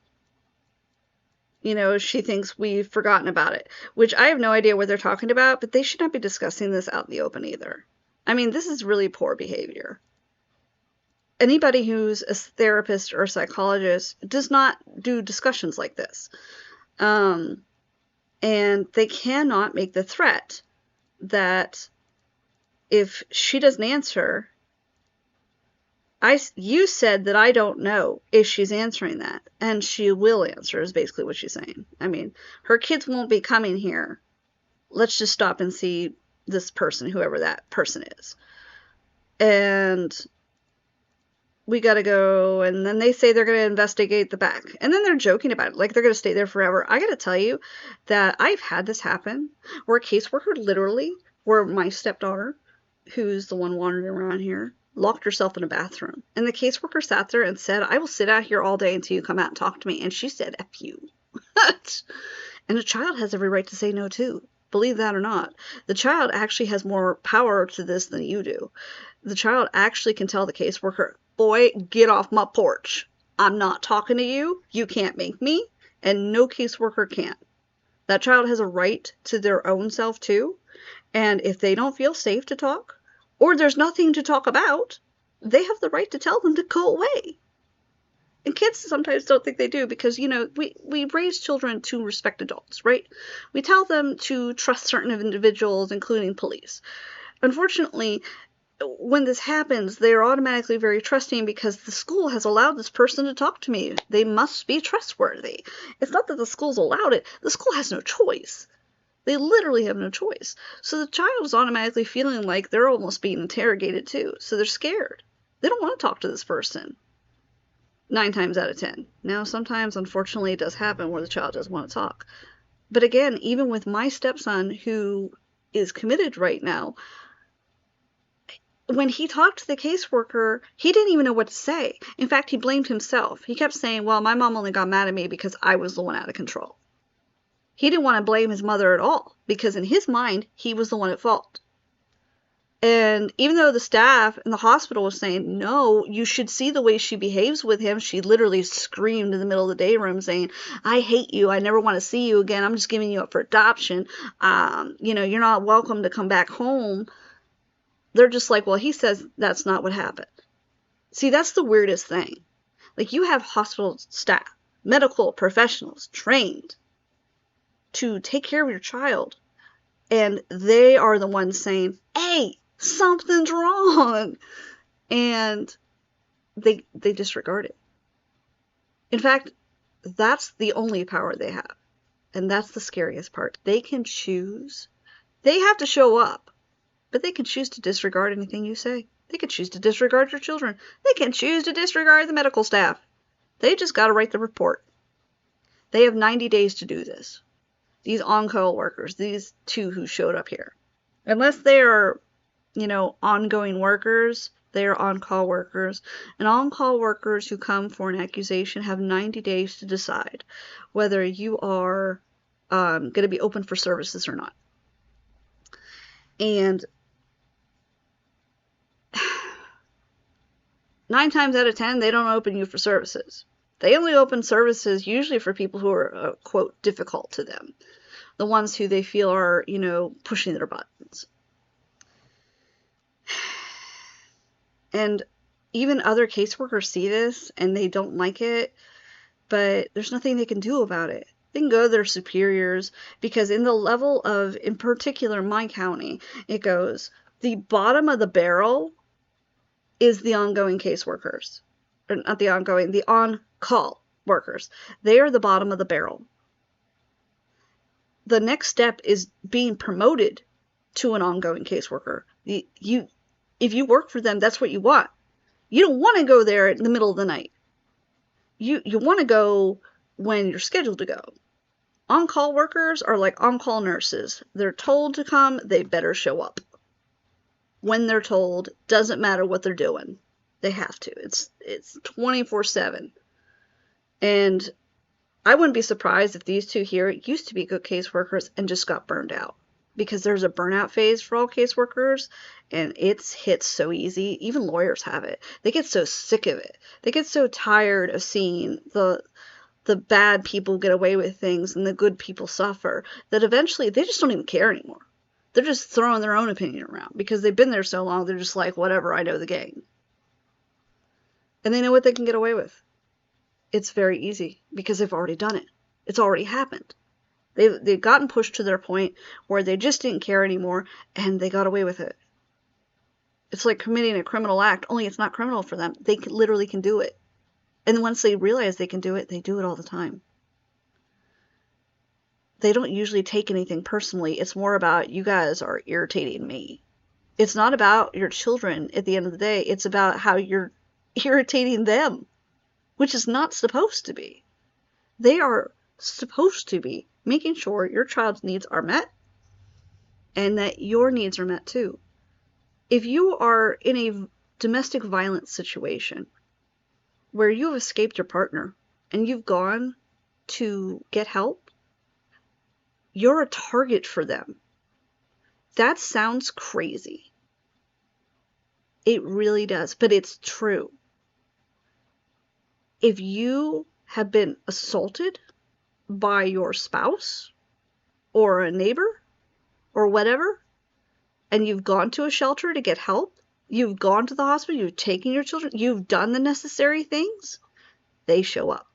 S1: She thinks we've forgotten about it, which I have no idea what they're talking about, but they should not be discussing this out in the open either. I mean, this is really poor behavior. Anybody who's a therapist or a psychologist does not do discussions like this. And they cannot make the threat that if she doesn't answer, you said that I don't know if she's answering that, and she will answer is basically what she's saying. I mean, her kids won't be coming here. Let's just stop and see this person, whoever that person is. And we gotta go, and then they say they're gonna investigate the back. And then they're joking about it, like they're gonna stay there forever. I gotta tell you that I've had this happen, where a caseworker literally, where my stepdaughter, who's the one wandering around here, locked herself in a bathroom. And the caseworker sat there and said, I will sit out here all day until you come out and talk to me. And she said, F you. And a child has every right to say no too. Believe that or not. The child actually has more power to this than you do. The child actually can tell the caseworker, boy, get off my porch. I'm not talking to you. You can't make me. And no caseworker can. That child has a right to their own self too. And if they don't feel safe to talk, or there's nothing to talk about, they have the right to tell them to go away. And kids sometimes don't think they do because, we raise children to respect adults, right? We tell them to trust certain individuals, including police. Unfortunately, when this happens, they're automatically very trusting because the school has allowed this person to talk to me. They must be trustworthy. It's not that the school's allowed it. The school has no choice. They literally have no choice. So the child is automatically feeling like they're almost being interrogated too. So they're scared. They don't want to talk to this person. 9 times out of 10. Now, sometimes, unfortunately, it does happen where the child doesn't want to talk. But again, even with my stepson, who is committed right now, when he talked to the caseworker, he didn't even know what to say. In fact, he blamed himself. He kept saying, well, my mom only got mad at me because I was the one out of control. He didn't want to blame his mother at all, because in his mind, he was the one at fault. And even though the staff in the hospital was saying, no, you should see the way she behaves with him, she literally screamed in the middle of the day room saying, I hate you. I never want to see you again. I'm just giving you up for adoption. You're not welcome to come back home. They're just like, well, he says that's not what happened. See, that's the weirdest thing. Like, you have hospital staff, medical professionals trained to take care of your child, and they are the ones saying, hey, something's wrong, and they disregard it. In fact, that's the only power they have, and that's the scariest part. They can choose. They have to show up, but they can choose to disregard anything you say. They can choose to disregard your children. They can choose to disregard the medical staff. They just got to write the report. They have 90 days to do this. These on-call workers, these two who showed up here, unless they are, ongoing workers, they are on-call workers. And on-call workers who come for an accusation have 90 days to decide whether you are going to be open for services or not. And 9 times out of 10, they don't open you for services. They only open services usually for people who are, quote, difficult to them. The ones who they feel are, pushing their buttons. And even other caseworkers see this and they don't like it, but there's nothing they can do about it. They can go to their superiors, because in the level of, in particular, my county, it goes, the bottom of the barrel is the ongoing caseworkers. Or not the ongoing, the on-call workers. They are the bottom of the barrel. The next step is being promoted to an ongoing caseworker. If you work for them, that's what you want. You don't want to go there in the middle of the night. You want to go when you're scheduled to go. On-call workers are like on-call nurses. They're told to come, they better show up. When they're told, doesn't matter what they're doing. They have to. It's 24/7. And I wouldn't be surprised if these two here used to be good caseworkers and just got burned out. Because there's a burnout phase for all caseworkers, and it's hit so easy. Even lawyers have it. They get so sick of it. They get so tired of seeing the bad people get away with things and the good people suffer that eventually they just don't even care anymore. They're just throwing their own opinion around because they've been there so long. They're just like, whatever, I know the game. And they know what they can get away with. It's very easy because they've already done it. It's already happened. They've gotten pushed to their point where they just didn't care anymore, and they got away with it. It's like committing a criminal act, only it's not criminal for them. They literally can do it. And once they realize they can do it, they do it all the time. They don't usually take anything personally. It's more about, you guys are irritating me. It's not about your children at the end of the day. It's about how you're irritating them, which is not supposed to be. They are supposed to be making sure your child's needs are met and that your needs are met too. If you are in a domestic violence situation where you have escaped your partner and you've gone to get help, you're a target for them. That sounds crazy. It really does, but it's true. If you have been assaulted by your spouse or a neighbor or whatever, and you've gone to a shelter to get help, you've gone to the hospital, you've taken your children, you've done the necessary things, they show up.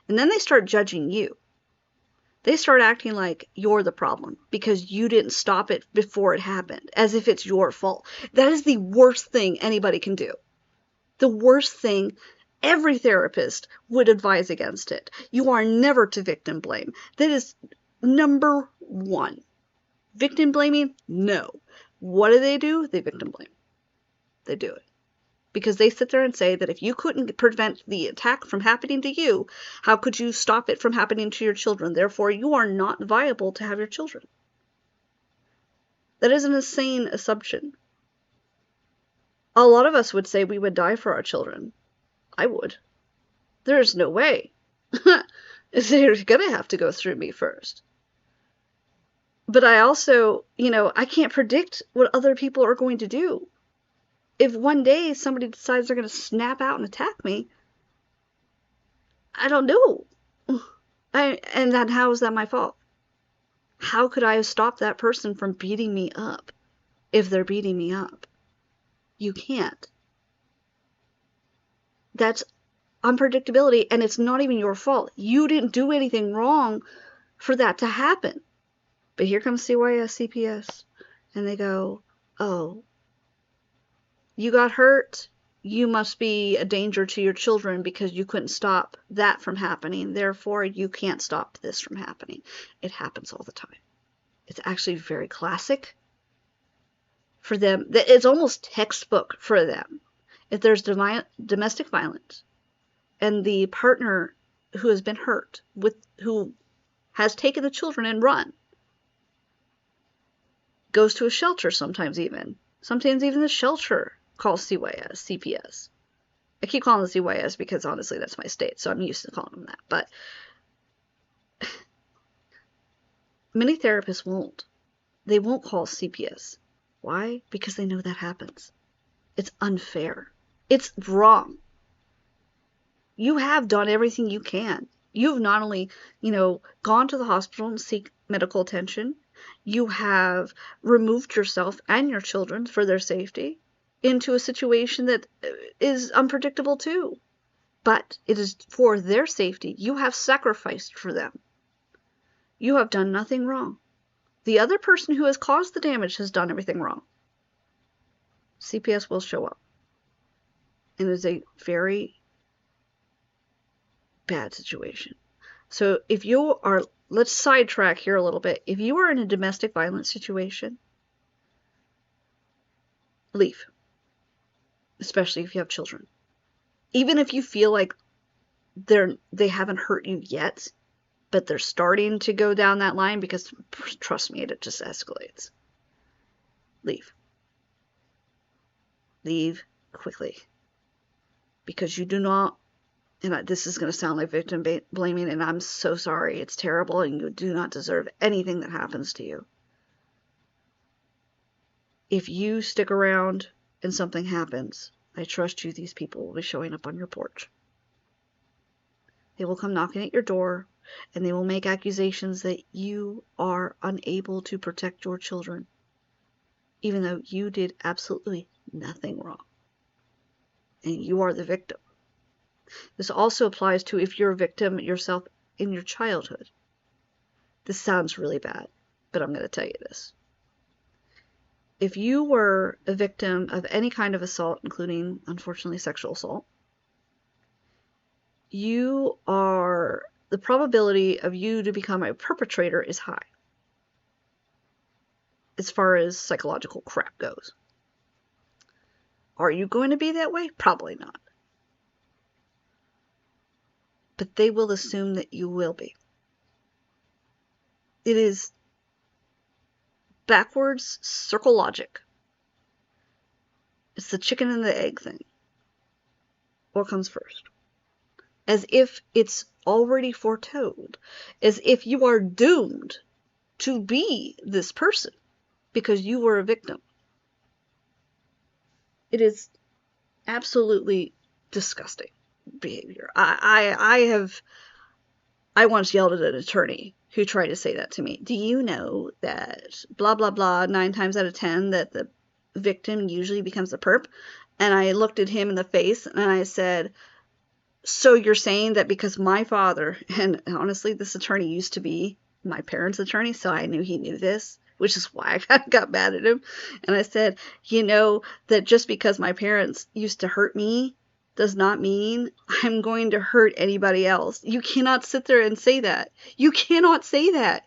S1: And then they start judging you. They start acting like you're the problem because you didn't stop it before it happened, as if it's your fault. That is the worst thing anybody can do. The worst thing. Every therapist would advise against it. You are never to victim blame. That is number one. Victim blaming? No. What do? They victim blame. They do it. Because they sit there and say that if you couldn't prevent the attack from happening to you, how could you stop it from happening to your children? Therefore, you are not viable to have your children. That is an insane assumption. A lot of us would say we would die for our children. I would. There's no way. They're gonna have to go through me first. But I also, I can't predict what other people are going to do. If one day somebody decides they're going to snap out and attack me, I don't know. And then how is that my fault? How could I have stopped that person from beating me up if they're beating me up? You can't. That's unpredictability, and it's not even your fault. You didn't do anything wrong for that to happen. But here comes CYS, CPS, and they go, oh, you got hurt, you must be a danger to your children because you couldn't stop that from happening. Therefore, you can't stop this from happening. It happens all the time. It's actually very classic for them. It's almost textbook for them. If there's domestic violence and the partner who has been hurt, who has taken the children and run, goes to a shelter sometimes even the shelter calls CYS, CPS. I keep calling it CYS because honestly that's my state, so I'm used to calling them that. But many therapists won't. They won't call CPS. Why? Because they know that happens. It's unfair. It's wrong. You have done everything you can. You've not only, gone to the hospital and seek medical attention, you have removed yourself and your children for their safety into a situation that is unpredictable too. But it is for their safety. You have sacrificed for them. You have done nothing wrong. The other person who has caused the damage has done everything wrong. CPS will show up. And it is a very bad situation. So if you are, let's sidetrack here a little bit. If you are in a domestic violence situation, leave. Especially if you have children. Even if you feel like they haven't hurt you yet, but they're starting to go down that line, because trust me, it just escalates. Leave. Leave quickly. Because you do not, and this is going to sound like victim blaming, and I'm so sorry, it's terrible, and you do not deserve anything that happens to you. If you stick around and something happens, I trust you, these people will be showing up on your porch. They will come knocking at your door, and they will make accusations that you are unable to protect your children, even though you did absolutely nothing wrong. And you are the victim. This also applies to if you're a victim yourself in your childhood. This sounds really bad, but I'm going to tell you this. If you were a victim of any kind of assault, including, unfortunately, sexual assault, the probability of you to become a perpetrator is high, as far as psychological crap goes. Are you going to be that way? Probably not. But they will assume that you will be. It is backwards circle logic. It's the chicken and the egg thing. What comes first? As if it's already foretold. As if you are doomed to be this person because you were a victim. It is absolutely disgusting behavior. I once yelled at an attorney who tried to say that to me. Do you know that blah, blah, blah, 9 times out of 10 that the victim usually becomes a perp? And I looked at him in the face and I said, so you're saying that because my father, and honestly, this attorney used to be my parents' attorney, so I knew he knew this, which is why I got mad at him. And I said, that just because my parents used to hurt me does not mean I'm going to hurt anybody else. You cannot sit there and say that. You cannot say that.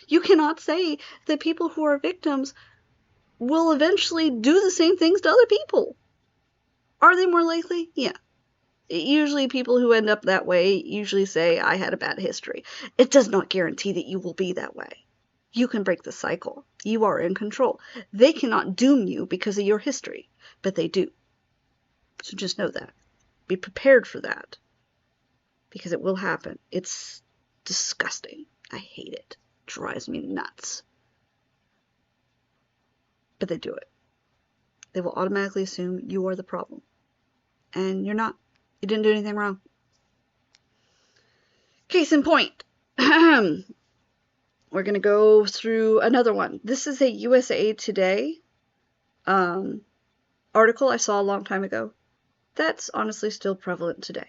S1: You cannot say that people who are victims will eventually do the same things to other people. Are they more likely? Yeah. Usually people who end up that way usually say, I had a bad history. It does not guarantee that you will be that way. You can break the cycle. You are in control. They cannot doom you because of your history, but they do. So just know that. Be prepared for that. Because it will happen. It's disgusting. I hate it. It drives me nuts. But they do it. They will automatically assume you are the problem. And you're not. You didn't do anything wrong. Case in point. We're going to go through another one. This is a USA Today article I saw a long time ago. That's honestly still prevalent today.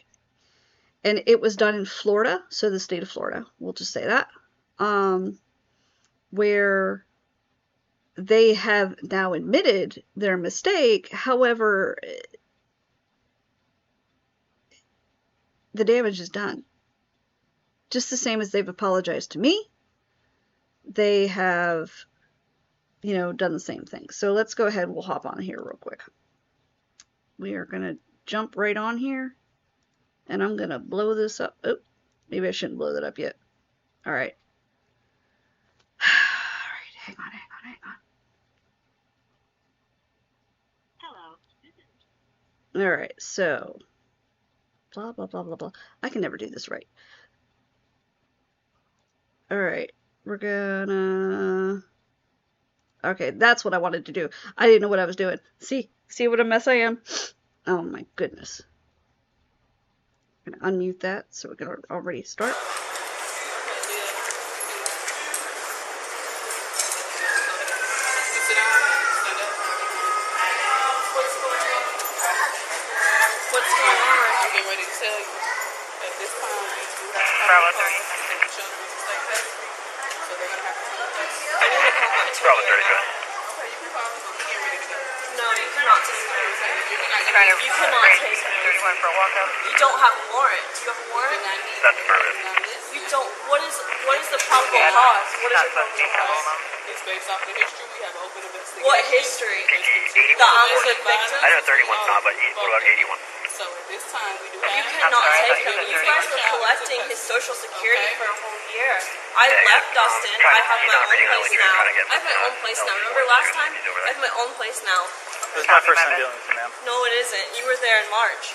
S1: And it was done in Florida, so the state of Florida, we'll just say that, where they have now admitted their mistake. However, the damage is done. Just the same as they've apologized to me, they have, done the same thing. So let's go ahead, we'll hop on here real quick. We are going to jump right on here. And I'm going to blow this up. Oh, maybe I shouldn't blow that up yet. All right. All right, hang on. Hello. All right, so blah, blah, blah, blah, blah. I can never do this right. All right, we're gonna... Okay, that's what I wanted to do. I didn't know what I was doing. See what a mess I am? Oh my goodness. I'm going to unmute that so we can already start.
S3: What's going on? I'm getting ready to tell you. At this time, we have to the children to stay safe. So they're going to have to come with us. I need to call my attorney. Okay, you can call them. I'm getting ready to go. No, you cannot take me. You cannot take me. You don't have a warrant. Do you have a warrant?
S4: That's perfect.
S3: You don't. What is the probable cause? What is your probable cause?
S4: It's based off the history. We have open investigation.
S3: What history? That I was a victim?
S4: I know 31's not, but what about 81?
S3: So at this time, we do have... You cannot take him. You guys were collecting his social security for a whole year. I left Dustin. I have my own place now. I have my own place now. Remember last time? I have my own place now.
S5: This is my first time dealing with you, ma'am.
S3: No, it isn't. You were there in March.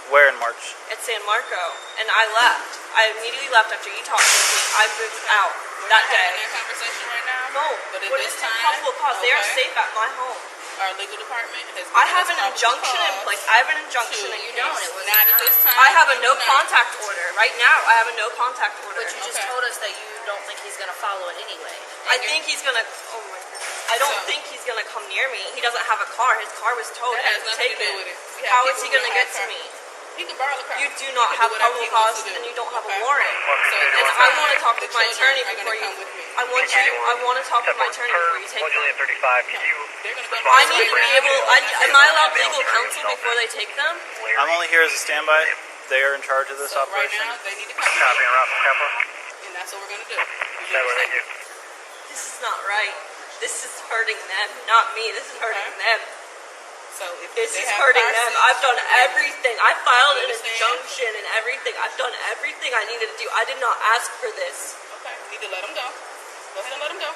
S5: Where in March?
S3: At San Marco. And I left. I immediately left after you talked with me. I moved out that day.
S4: We're having that conversation right now?
S3: No.
S4: But at
S3: What
S4: this
S3: is the
S4: time,
S3: probable cause? They are safe at my home.
S4: Our legal department has
S3: I have an injunction in place. I have an injunction in place.
S4: Not at this time.
S3: I have a no contact order. Right now, I have a no contact order.
S6: But you just told us that you don't think he's going to follow it anyway.
S3: I think he's gonna. Oh my goodness. I don't think he's gonna come near me. He doesn't have a car. His car was towed
S4: That has
S3: and
S4: nothing to
S3: taken.
S4: do with it. We have
S3: How is
S4: people
S3: he
S4: who
S3: gonna
S4: have
S3: get to
S4: car.
S3: me?
S4: He can borrow the car.
S3: You do not
S4: He can
S3: have
S4: do whatever
S3: probable
S4: he wants
S3: cause,
S4: to do.
S3: and you don't have a
S4: Okay?
S3: warrant.
S4: So at
S3: And
S4: this
S3: I
S4: time,
S3: want to talk
S4: the
S3: with my
S4: children
S3: attorney
S4: are
S3: before
S4: gonna
S3: you.
S4: come with me.
S3: I want to talk with my attorney before you take them.
S4: 35, can you
S3: I
S4: They're gonna go
S3: need to be able. Am I allowed legal counsel before they take them?
S5: I'm only here as a standby. They are in charge of this
S4: So right
S5: operation.
S4: now, they need to come with me. And that's what we're going to do. You understand?
S3: This is not right. This is hurting them, not me. This is hurting them.
S4: So if
S3: This
S4: they
S3: is
S4: have
S3: hurting
S4: car
S3: them.
S4: seats,
S3: I've done everything. I filed an
S4: You understand?
S3: injunction and everything. I've done everything I needed to do. I did not ask for this.
S4: Okay, you need to let them go. Go ahead and let them go.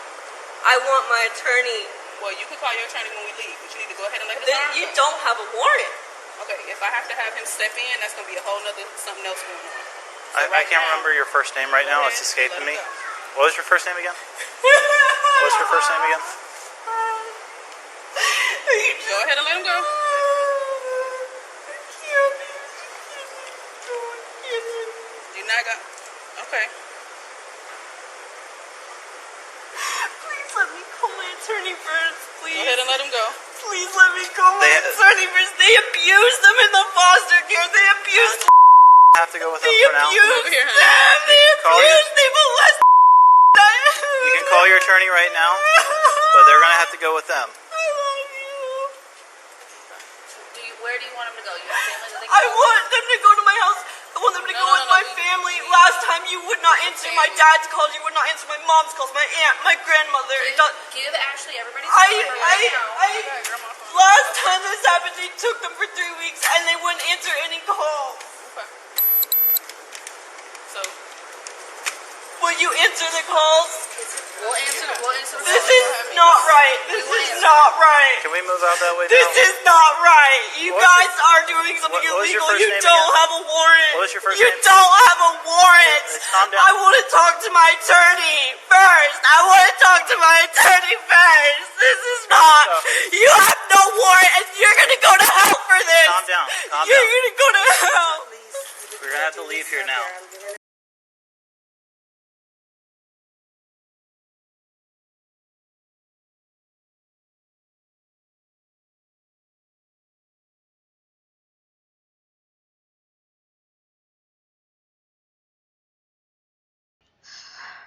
S3: I want my attorney.
S4: Well, you can call your attorney when we leave, but you need to go ahead and let his
S3: Then
S4: arm
S3: you
S4: go.
S3: don't have a warrant.
S4: Okay, if I have to have him step in, that's going to be a whole nother something else going on. So
S5: I can't remember your first name right now. It's escaping me. What was your first name again? What's your first name again?
S4: Go ahead and let him go. You're not going to... Okay.
S3: Please let me call my attorney first,
S4: Go
S3: please.
S4: ahead and let him go.
S3: Please let me call my attorney first. They abused them in the foster care. They abused them.
S5: Have to go with them
S3: They
S5: for now.
S3: abused
S4: Over here,
S3: them.
S4: honey.
S3: They
S5: Call your-
S3: abused. They molested.
S5: You can call your attorney right now, but they're gonna have to go with them.
S3: I love you.
S6: Where do you want him to go? You have family that they
S3: I
S6: can go
S3: want them to go to my house. I want them to go with my family. Last time you would not answer my dad's calls. You would not answer my mom's calls. My aunt, my grandmother.
S6: Give Ashley everybody's
S3: I,
S6: phone number right now.
S3: last time this happened, they took them for 3 weeks and they wouldn't answer any calls.
S4: Okay. So,
S3: Will you answer the calls?
S6: We'll answer
S3: This is not
S7: right. This is not right.
S5: Can we move out that way now?
S7: This is not right. You guys are doing something
S5: what was your
S7: illegal.
S5: first
S7: You
S5: name
S7: don't
S5: again?
S7: have a warrant.
S5: What was your first
S7: You
S5: name?
S7: don't have a warrant.
S5: Calm down.
S7: I want to talk to my attorney first. I want to talk to my attorney first. This is not. You have no warrant, and you're going to go to hell for this.
S5: Calm down. Calm
S7: You're
S5: down.
S7: going to go to hell.
S5: We're gonna have to leave here now.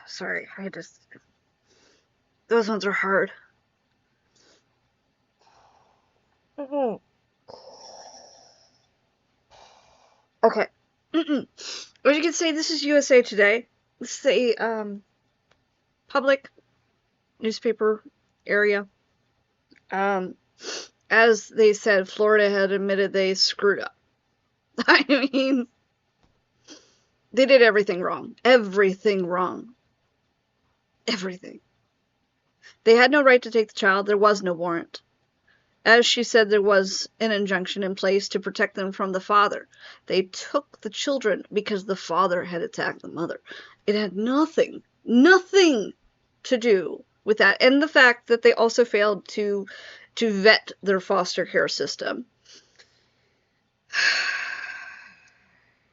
S1: Sorry, those ones are hard. Okay. As you can see, this is USA Today. This is a public newspaper area. As they said, Florida had admitted they screwed up. I mean, they did everything wrong. Everything wrong. Everything. They had no right to take the child. There was no warrant. As she said, there was an injunction in place to protect them from the father. They took the children because the father had attacked the mother. It had nothing to do with that. And the fact that they also failed to vet their foster care system.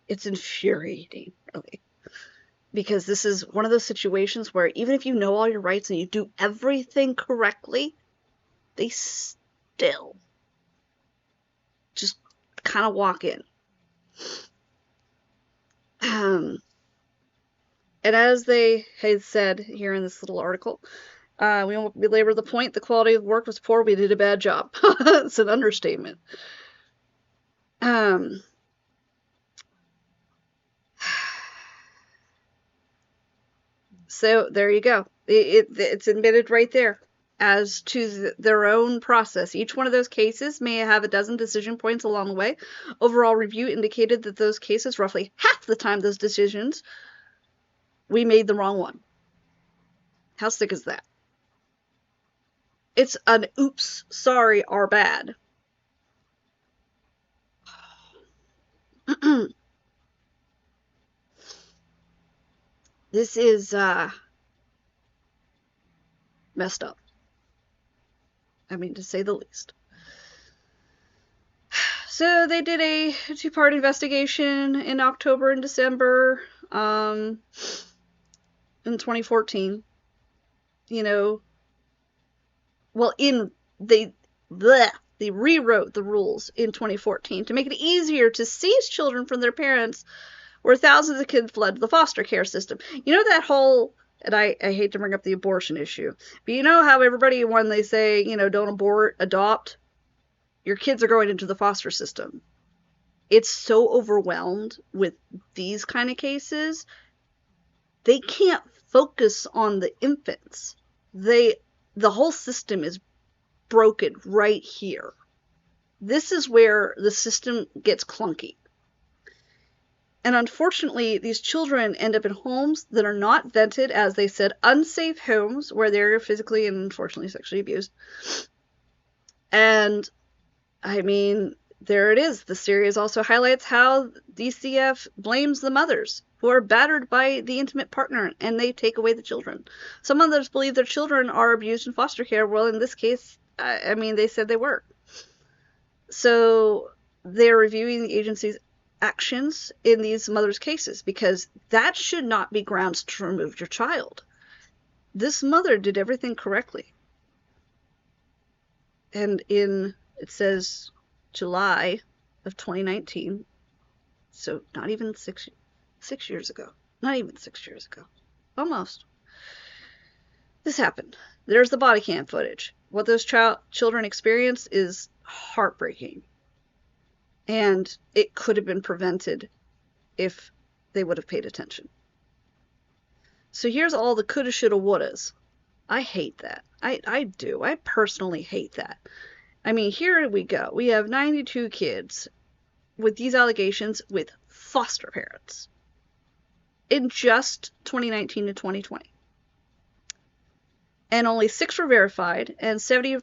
S1: It's infuriating, really. Because this is one of those situations where even if you know all your rights and you do everything correctly, they still just kind of walk in. And as they had said here in this little article, we won't belabor the point. The quality of work was poor. We did a bad job. It's an understatement. So there you go. It's admitted right there as to their own process. Each one of those cases may have a dozen decision points along the way. Overall review indicated that those cases, roughly half the time those decisions, we made the wrong one. How sick is that? It's an oops, sorry, our bad. This is messed up. I mean, to say the least. So they did a two-part investigation in October and December in 2014. You know, well, they rewrote the rules in 2014 to make it easier to seize children from their parents, where thousands of kids fled the foster care system. You know that whole, and I hate to bring up the abortion issue, but you know how everybody, when they say, you know, don't abort, adopt, your kids are going into the foster system. It's so overwhelmed with these kind of cases, they can't focus on the infants. The whole system is broken right here. This is where the system gets clunky. And unfortunately, these children end up in homes that are not vetted, as they said, unsafe homes where they're physically and unfortunately sexually abused. And, I mean, there it is. The series also highlights how DCF blames the mothers who are battered by the intimate partner, and they take away the children. Some mothers believe their children are abused in foster care. Well, in this case, I mean, they said they were. So they're reviewing the agency's actions in these mothers' cases, because that should not be grounds to remove your child. This mother did everything correctly. And it says July of 2019, so not even 6 years ago. Not even 6 years ago. Almost. This happened. There's the body cam footage. What those children experienced is heartbreaking. And it could have been prevented if they would have paid attention. So here's all the coulda, shoulda, wouldas. I hate that. I do. I personally hate that. I mean, here we go. We have 92 kids with these allegations with foster parents in just 2019 to 2020. and only 6 were verified, and 70%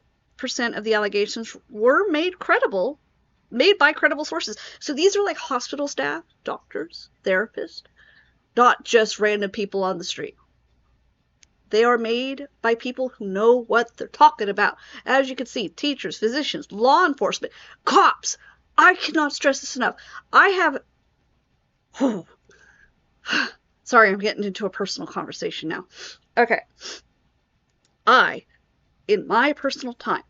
S1: of the allegations were made by credible sources. So these are like hospital staff, doctors, therapists, not just random people on the street. They are made by people who know what they're talking about. As you can see, teachers, physicians, law enforcement, cops. I cannot stress this enough. I have... Sorry, I'm getting into a personal conversation now. Okay. In my personal time,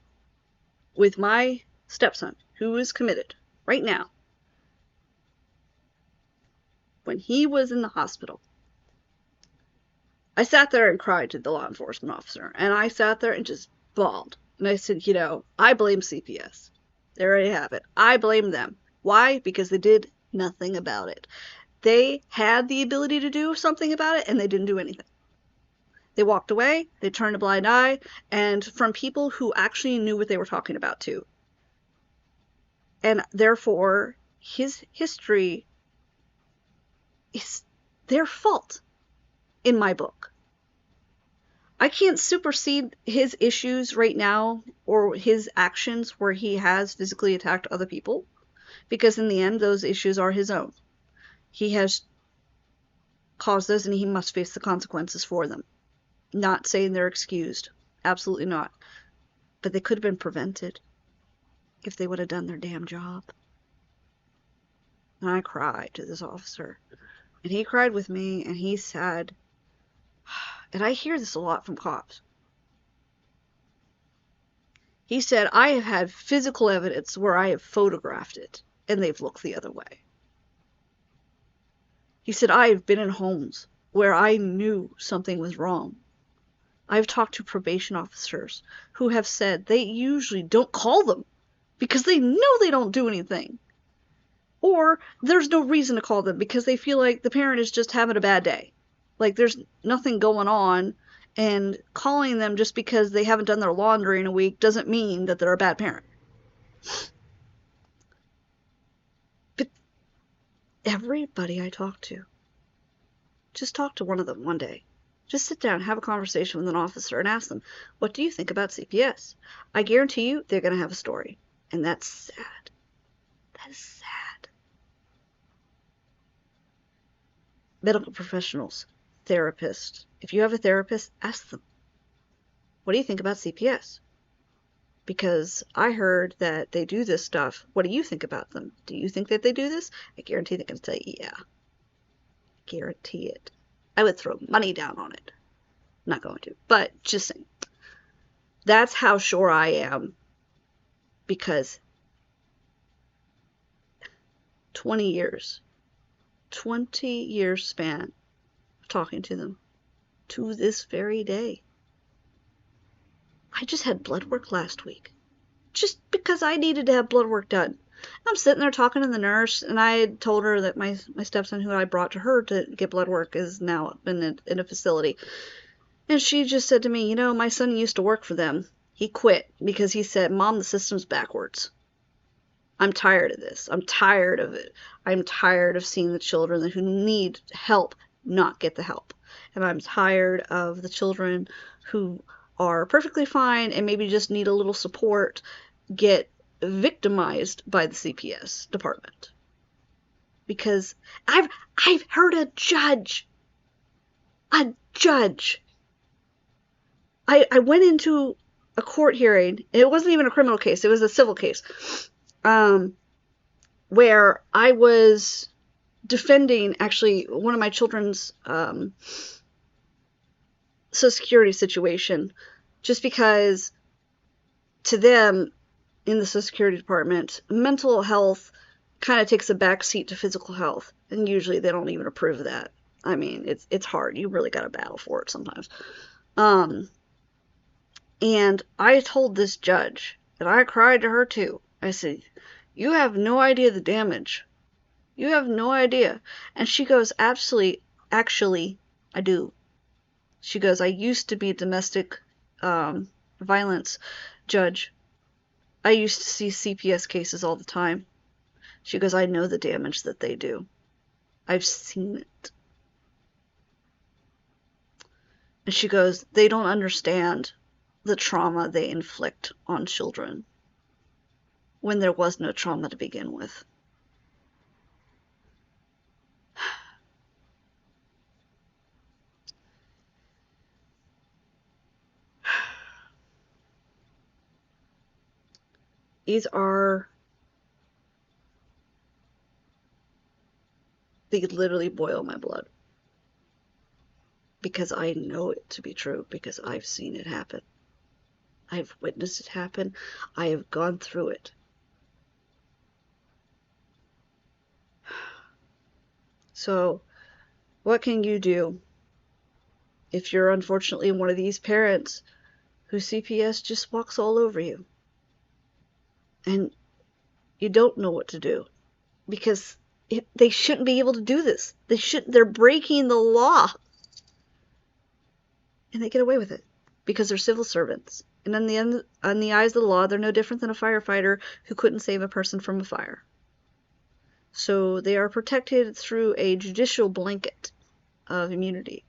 S1: with my stepson, who is committed right now, when he was in the hospital, I sat there and cried to the law enforcement officer, and I sat there and just bawled. And I said, I blame CPS. There you have it. I blame them. Why? Because they did nothing about it. They had the ability to do something about it, and they didn't do anything. They walked away, they turned a blind eye, and from people who actually knew what they were talking about, too. And therefore, his history is their fault, in my book. I can't supersede his issues right now, or his actions where he has physically attacked other people, because in the end, those issues are his own. He has caused those, and he must face the consequences for them. Not saying they're excused. Absolutely not. But they could have been prevented if they would have done their damn job. And I cried to this officer. And he cried with me, and he said, and I hear this a lot from cops. He said, I have had physical evidence where I have photographed it, and they've looked the other way. He said, I have been in homes where I knew something was wrong. I've talked to probation officers who have said they usually don't call them because they know they don't do anything. Or there's no reason to call them because they feel like the parent is just having a bad day. Like there's nothing going on, and calling them just because they haven't done their laundry in a week doesn't mean that they're a bad parent. But everybody I talk to, just talk to one of them one day. Just sit down, have a conversation with an officer, and ask them, what do you think about CPS? I guarantee you they're going to have a story. And that's sad. That is sad. Medical professionals, therapists. If you have a therapist, ask them, what do you think about CPS? Because I heard that they do this stuff. What do you think about them? Do you think that they do this? I guarantee they're going to say, yeah. Guarantee it. I would throw money down on it. Not going to, but just saying. That's how sure I am. Because 20 years span of talking to them to this very day. I just had blood work last week. Just because I needed to have blood work done. I'm sitting there talking to the nurse, and I had told her that my stepson, who I brought to her to get blood work, is now in a facility. And she just said to me, my son used to work for them. He quit because he said, Mom, the system's backwards. I'm tired of this. I'm tired of it. I'm tired of seeing the children who need help not get the help. And I'm tired of the children who are perfectly fine and maybe just need a little support get victimized by the CPS department. Because I've heard a judge. I went into a court hearing. It wasn't even a criminal case. It was a civil case. Where I was defending actually one of my children's Social Security situation, just because to them in the Social Security department, mental health kind of takes a backseat to physical health, and usually they don't even approve of that. I mean, it's hard. You really got to battle for it sometimes. And I told this judge, and I cried to her too. I said, you have no idea the damage. You have no idea. And she goes, actually, I do. She goes, I used to be a domestic violence judge. I used to see CPS cases all the time. She goes, I know the damage that they do. I've seen it. And she goes, they don't understand the trauma they inflict on children when there was no trauma to begin with. These are, they literally boil my blood. Because I know it to be true, because I've seen it happen. I've witnessed it happen. I have gone through it. So, what can you do if you're unfortunately one of these parents whose CPS just walks all over you? And you don't know what to do. Because they shouldn't be able to do this. They're breaking the law. And they get away with it. Because they're civil servants. And in the end, on the eyes of the law, they're no different than a firefighter who couldn't save a person from a fire. So they are protected through a judicial blanket of immunity.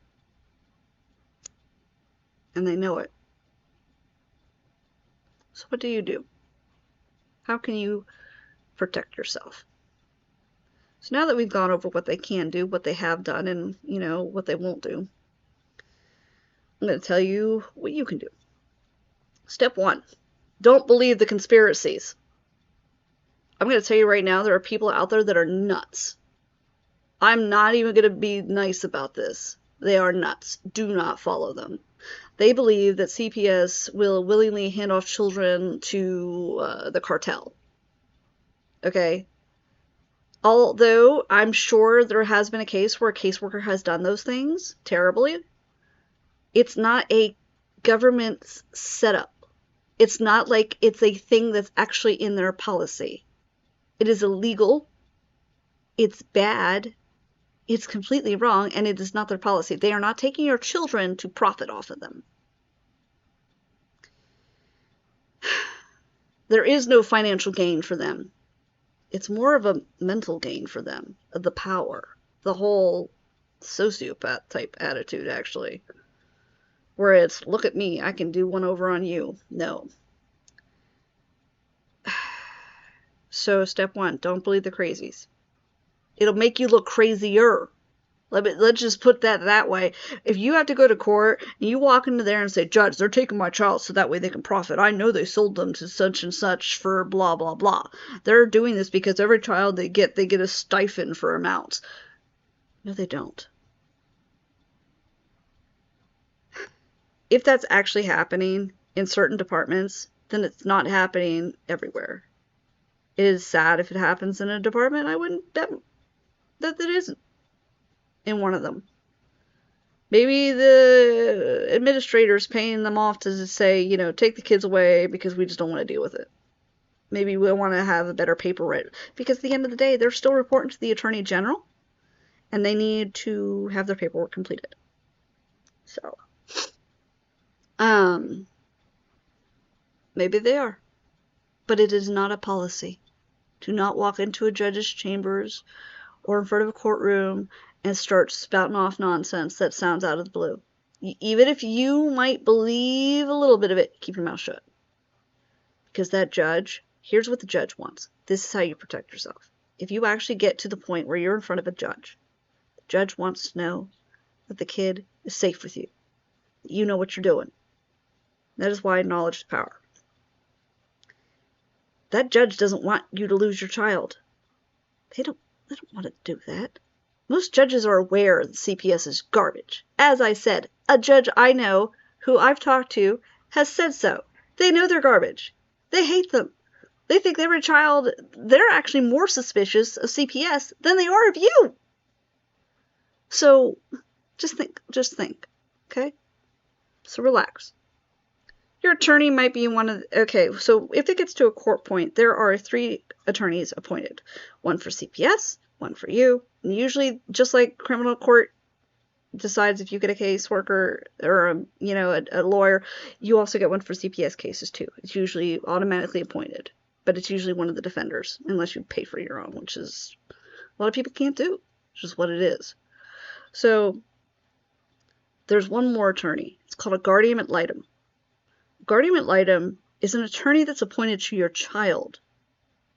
S1: And they know it. So what do? How can you protect yourself? So now that we've gone over what they can do, what they have done, and, what they won't do, I'm going to tell you what you can do. Step 1. Don't believe the conspiracies. I'm going to tell you right now, there are people out there that are nuts. I'm not even going to be nice about this. They are nuts. Do not follow them. They believe that CPS will willingly hand off children to the cartel. Okay? Although I'm sure there has been a case where a caseworker has done those things terribly, it's not a government setup. It's not like it's a thing that's actually in their policy. It is illegal. It's bad. It's completely wrong, and it is not their policy. They are not taking your children to profit off of them. There is no financial gain for them. It's more of a mental gain for them, of the power. The whole sociopath type attitude, actually. Where it's, look at me, I can do one over on you. No. So, step 1, don't believe the crazies. It'll make you look crazier. Let's just put that way. If you have to go to court and you walk into there and say, Judge, they're taking my child so that way they can profit. I know they sold them to such and such for blah, blah, blah. They're doing this because every child they get a stipend for amounts. No, they don't. If that's actually happening in certain departments, then it's not happening everywhere. It is sad if it happens in a department. I wouldn't bet that it isn't in one of them. Maybe the administrator's paying them off to say, take the kids away because we just don't want to deal with it. Maybe we want to have a better paper route. Because at the end of the day, they're still reporting to the Attorney General, and they need to have their paperwork completed. So, maybe they are. But it is not a policy. Do not walk into a judge's chambers or in front of a courtroom and start spouting off nonsense that sounds out of the blue. Even if you might believe a little bit of it, keep your mouth shut. Because that judge, here's what the judge wants. This is how you protect yourself. If you actually get to the point where you're in front of a judge, the judge wants to know that the kid is safe with you. You know what you're doing. That is why knowledge is power. That judge doesn't want you to lose your child. They don't want to do that. Most judges are aware that CPS is garbage. As I said, a judge I know, who I've talked to, has said so. They know they're garbage. They hate them. They think every child, they're actually more suspicious of CPS than they are of you. So, just think, okay? So relax. Your attorney might be one of okay, so if it gets to a court point, there are 3 attorneys appointed. One for CPS, one for you, and usually, just like criminal court decides if you get a caseworker or a lawyer, you also get one for CPS cases too. It's usually automatically appointed, but it's usually one of the defenders, unless you pay for your own, which is a lot of people can't do, which is what it is. So there's one more attorney. It's called a guardian ad litem. Guardian ad litem is an attorney that's appointed to your child.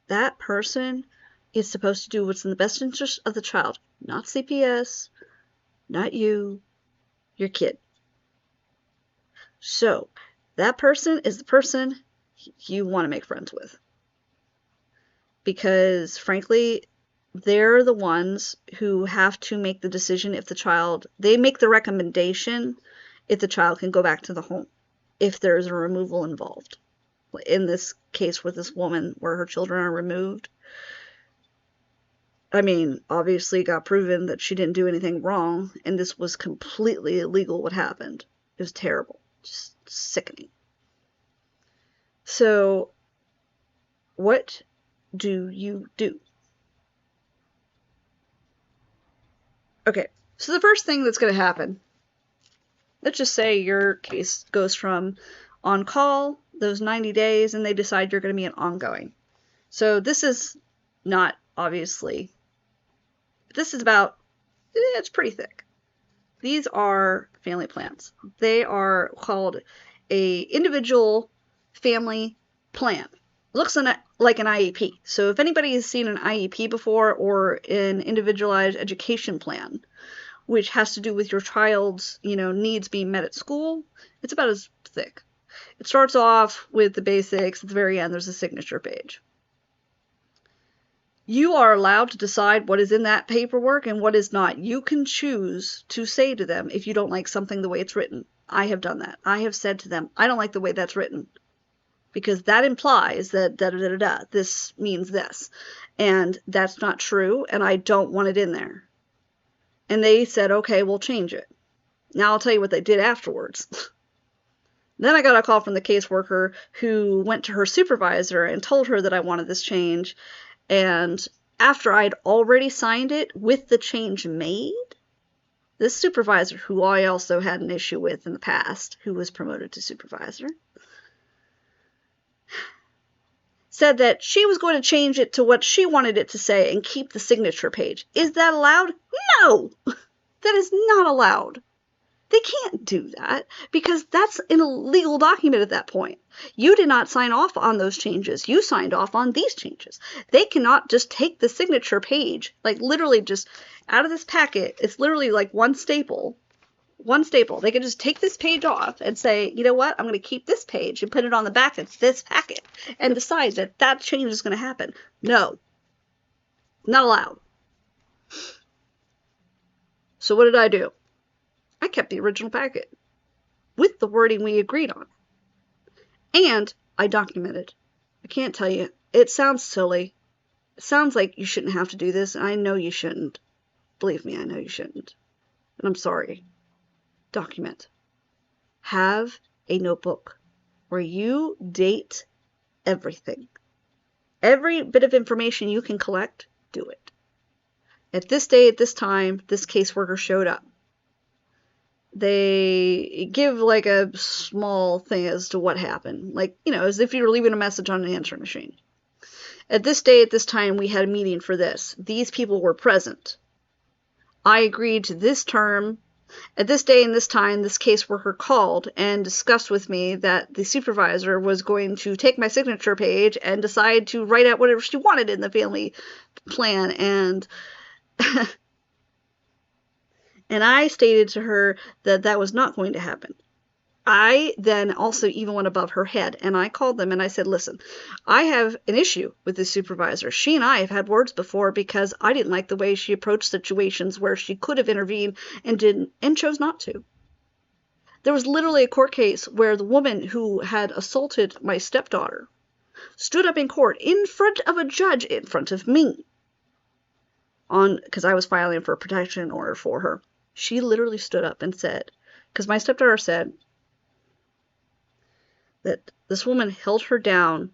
S1: That person is supposed to do what's in the best interest of the child, not CPS, not you, your kid. So, that person is the person you want to make friends with. Because, frankly, they're the ones who have to make the decision if the child, they make the recommendation if the child can go back to the home, if there's a removal involved. In this case with this woman where her children are removed, I mean, obviously it got proven that she didn't do anything wrong, and this was completely illegal what happened. It was terrible. Just sickening. So, what do you do? Okay, so the first thing that's going to happen, let's just say your case goes from on call, those 90 days, and they decide you're going to be an ongoing. So this is not, obviously, this is about, it's pretty thick. These are family plans. They are called a individual family plan. Looks like an IEP. So if anybody has seen an IEP before, or an individualized education plan, which has to do with your child's, needs being met at school, it's about as thick. It starts off with the basics. At the very end, there's a signature page. You are allowed to decide what is in that paperwork and what is not. You can choose to say to them if you don't like something the way it's written. I have done that. I have said to them, I don't like the way that's written, because that implies that this means this, and that's not true, and I don't want it in there. And they said, okay, we'll change it. Now I'll tell you what they did afterwards. Then I got a call from the caseworker who went to her supervisor and told her that I wanted this change. And after I'd already signed it with the change made, this supervisor, who I also had an issue with in the past, who was promoted to supervisor, said that she was going to change it to what she wanted it to say and keep the signature page. Is that allowed? No! That is not allowed. They can't do that, because that's an illegal document at that point. You did not sign off on those changes. You signed off on these changes. They cannot just take the signature page, like literally just out of this packet. It's literally like one staple. They can just take this page off and say, you know what, I'm going to keep this page and put it on the back of this packet and decide that that change is going to happen. No. Not allowed. So what did I do? I kept the original packet with the wording we agreed on. And I documented. I can't tell you. It sounds silly. It sounds like you shouldn't have to do this, and I know you shouldn't. Believe me, I know you shouldn't. And I'm sorry. Document. Have a notebook where you date everything. Every bit of information you can collect, do it. At this day, at this time, this caseworker showed up. They give like a small thing as to what happened. Like, as if you were leaving a message on an answering machine. At this day, at this time, we had a meeting for this. These people were present. I agreed to this term. At this day and this time, this caseworker called and discussed with me that the supervisor was going to take my signature page and decide to write out whatever she wanted in the family plan. And and I stated to her that that was not going to happen. I then also even went above her head, and I called them and I said, listen, I have an issue with this supervisor. She and I have had words before because I didn't like the way she approached situations where she could have intervened and didn't, and chose not to. There was literally a court case where the woman who had assaulted my stepdaughter stood up in court in front of a judge, in front of me, because I was filing for a protection order for her. She literally stood up and said, because my stepdaughter said that this woman held her down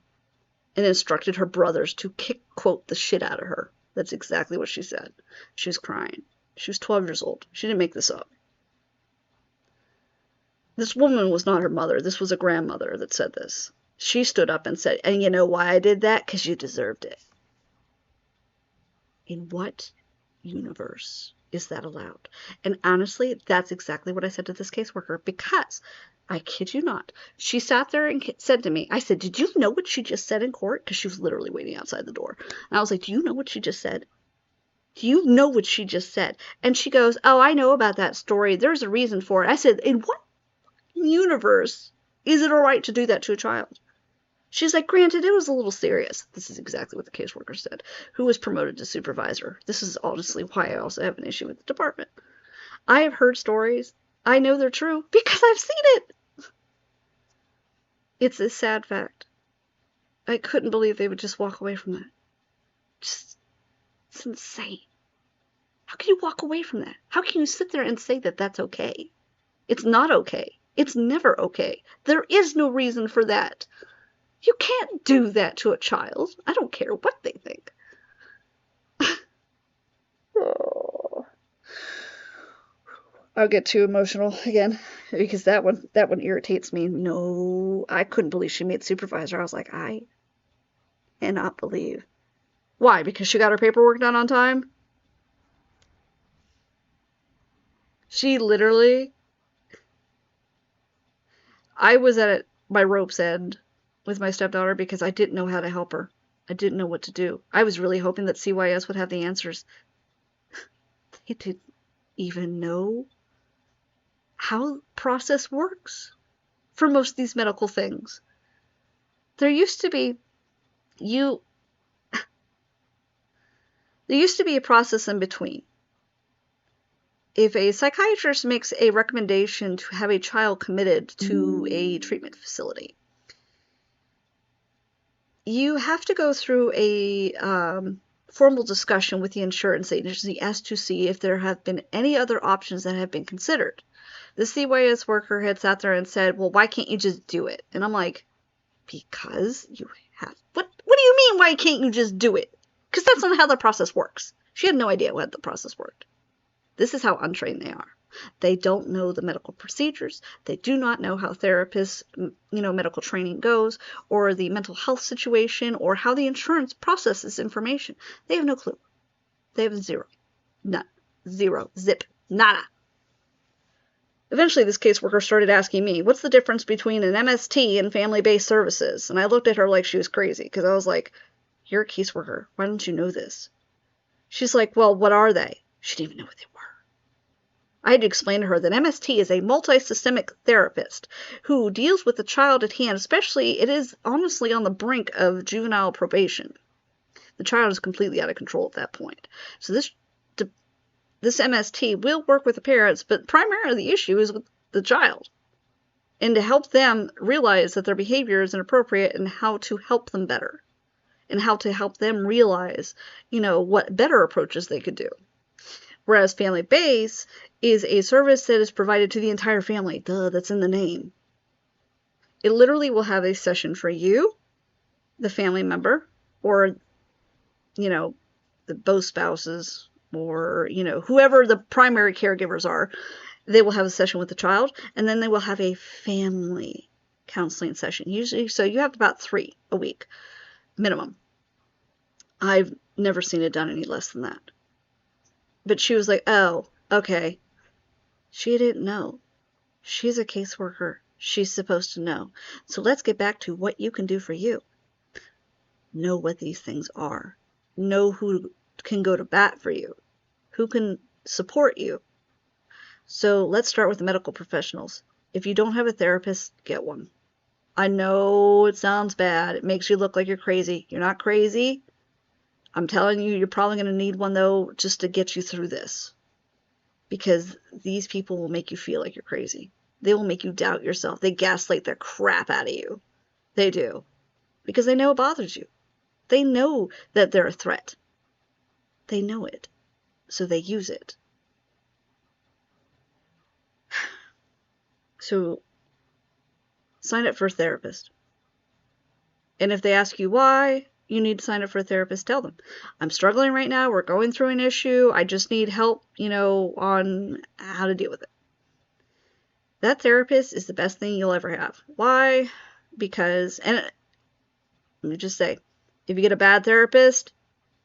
S1: and instructed her brothers to kick, quote, the shit out of her. That's exactly what she said. She was crying. She was 12 years old. She didn't make this up. This woman was not her mother. This was a grandmother that said this. She stood up and said, and you know why I did that? Because you deserved it. In what universe is that allowed? And honestly, that's exactly what I said to this caseworker, because I kid you not, she sat there and said to me, I said, did you know what she just said in court? Because she was literally waiting outside the door. And I was like, do you know what she just said? Do you know what she just said? And she goes, oh, I know about that story. There's a reason for it. I said, in what universe is it all right to do that to a child? She's like, granted, it was a little serious. This is exactly what the caseworker said, who was promoted to supervisor. This is honestly why I also have an issue with the department. I have heard stories. I know they're true because I've seen it. It's a sad fact. I couldn't believe they would just walk away from that. Just, it's insane. How can you walk away from that? How can you sit there and say that that's okay? It's not okay. It's never okay. There is no reason for that. You can't do that to a child. I don't care what they think. Oh. I'll get too emotional again because that one irritates me. No, I couldn't believe she made supervisor. I was like, I cannot believe. Why? Because she got her paperwork done on time? She literally, I was at my rope's end with my stepdaughter because I didn't know how to help her. I didn't know what to do. I was really hoping that CYS would have the answers. They didn't even know how the process works for most of these medical things. There used to be a process in between. If a psychiatrist makes a recommendation to have a child committed to a treatment facility, you have to go through a formal discussion with the insurance agency as to see if there have been any other options that have been considered. The CYS worker had sat there and said, well, why can't you just do it? And I'm like, because you have... What do you mean, why can't you just do it? Because that's not how the process works. She had no idea how the process worked. This is how untrained they are. They don't know the medical procedures. They do not know how therapists, medical training goes, or the mental health situation, or how the insurance processes information. They have no clue. They have zero. None. Zero. Zip. Nada. Eventually, this caseworker started asking me, what's the difference between an MST and family-based services? And I looked at her like she was crazy, because I was like, you're a caseworker. Why don't you know this? She's like, well, what are they? She didn't even know what they were. I had to explain to her that MST is a multi-systemic therapist who deals with the child at hand, especially it is honestly on the brink of juvenile probation. The child is completely out of control at that point. So this MST will work with the parents, but primarily the issue is with the child. And to help them realize that their behavior is inappropriate and how to help them better. And how to help them realize, what better approaches they could do. Whereas Family Base is a service that is provided to the entire family. Duh, that's in the name. It literally will have a session for you, the family member, or, both spouses, or, whoever the primary caregivers are. They will have a session with the child, and then they will have a family counseling session. Usually, so you have about 3 a week, minimum. I've never seen it done any less than that. But she was like, oh, okay. She didn't know. She's a caseworker. She's supposed to know. So let's get back to what you can do for you. Know what these things are. Know who can go to bat for you. Who can support you. So let's start with the medical professionals. If you don't have a therapist, get one. I know it sounds bad. It makes you look like you're crazy. You're not crazy. I'm telling you, you're probably going to need one, though, just to get you through this. Because these people will make you feel like you're crazy. They will make you doubt yourself. They gaslight the crap out of you. They do. Because they know it bothers you. They know that they're a threat. They know it. So they use it. So, sign up for a therapist. And if they ask you why you need to sign up for a therapist, tell them, I'm struggling right now, we're going through an issue, I just need help, on how to deal with it. That therapist is the best thing you'll ever have. Why? Because, and let me just say, if you get a bad therapist,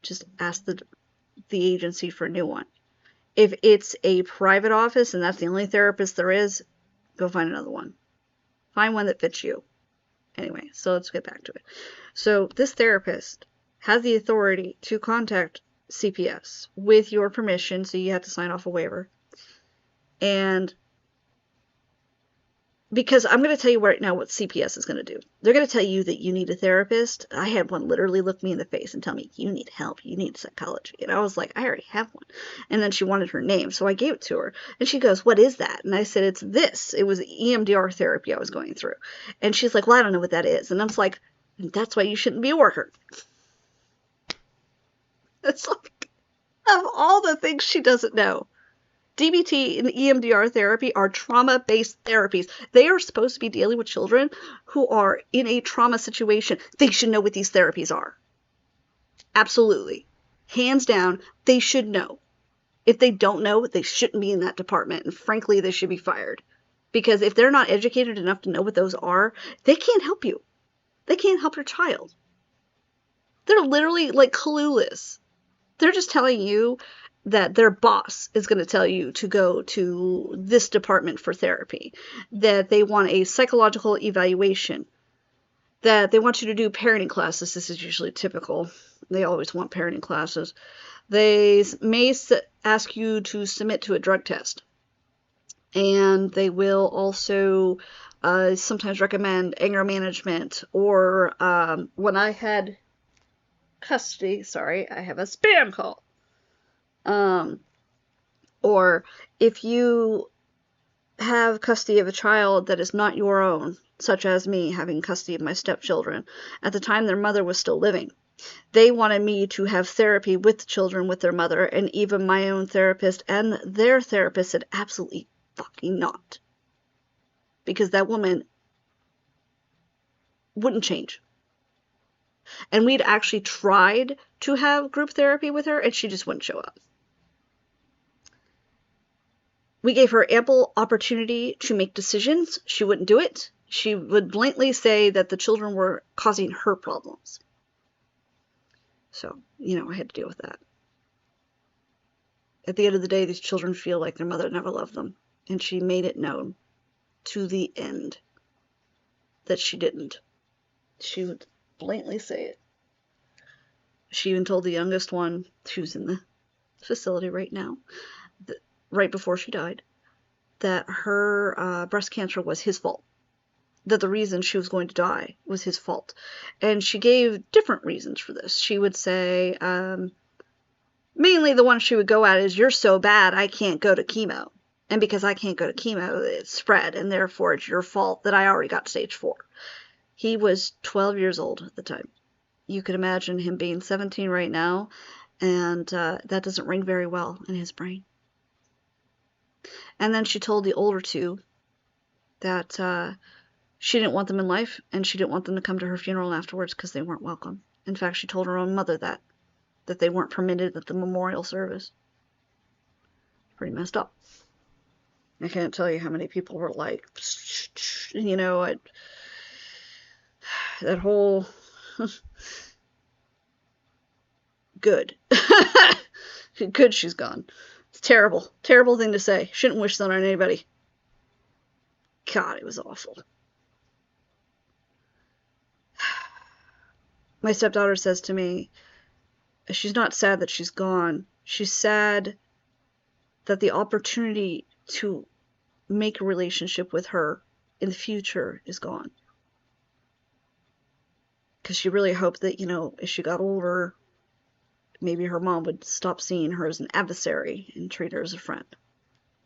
S1: just ask the agency for a new one. If it's a private office and that's the only therapist there is, go find another one. Find one that fits you. Anyway, so let's get back to it. So this therapist has the authority to contact CPS with your permission, so you have to sign off a waiver. And because I'm going to tell you right now what CPS is going to do. They're going to tell you that you need a therapist. I had one literally look me in the face and tell me, you need help, you need psychology. And I was like, I already have one. And then she wanted her name, so I gave it to her. And she goes, what is that? And I said, it's this. It was EMDR therapy I was going through. And she's like, well, I don't know what that is. And I was like, that's why you shouldn't be a worker. It's like, of all the things she doesn't know. DBT and EMDR therapy are trauma-based therapies. They are supposed to be dealing with children who are in a trauma situation. They should know what these therapies are. Absolutely. Hands down, they should know. If they don't know, they shouldn't be in that department. And frankly, they should be fired. Because if they're not educated enough to know what those are, they can't help you. They can't help your child. They're literally like clueless. They're just telling you that their boss is going to tell you to go to this department for therapy, that they want a psychological evaluation, that they want you to do parenting classes. This is usually typical. They always want parenting classes. They may ask you to submit to a drug test. And they will also sometimes recommend anger management, or when I had custody, sorry, I have a spam call. Or if you have custody of a child that is not your own, such as me having custody of my stepchildren, at the time their mother was still living, they wanted me to have therapy with the children with their mother, and even my own therapist and their therapist said absolutely fucking not. Because that woman wouldn't change. And we'd actually tried to have group therapy with her, and she just wouldn't show up. We gave her ample opportunity to make decisions. She wouldn't do it. She would blatantly say that the children were causing her problems. So, I had to deal with that. At the end of the day, these children feel like their mother never loved them. And she made it known to the end that she didn't. She would blatantly say it. She even told the youngest one, who's in the facility right now, right before she died, that her breast cancer was his fault. That the reason she was going to die was his fault. And she gave different reasons for this. She would say, mainly the one she would go at is, you're so bad, I can't go to chemo. And because I can't go to chemo, it spread, and therefore it's your fault that I already got stage 4. He was 12 years old at the time. You could imagine him being 17 right now, and that doesn't ring very well in his brain. And then she told the older two that she didn't want them in life, and she didn't want them to come to her funeral afterwards because they weren't welcome. In fact, she told her own mother that they weren't permitted at the memorial service. Pretty messed up. I can't tell you how many people were like, that whole good. Good she's gone. It's terrible. Terrible thing to say. Shouldn't wish that on anybody. God, it was awful. My stepdaughter says to me, she's not sad that she's gone. She's sad that the opportunity to make a relationship with her in the future is gone. Because she really hoped that, as she got older, maybe her mom would stop seeing her as an adversary and treat her as a friend.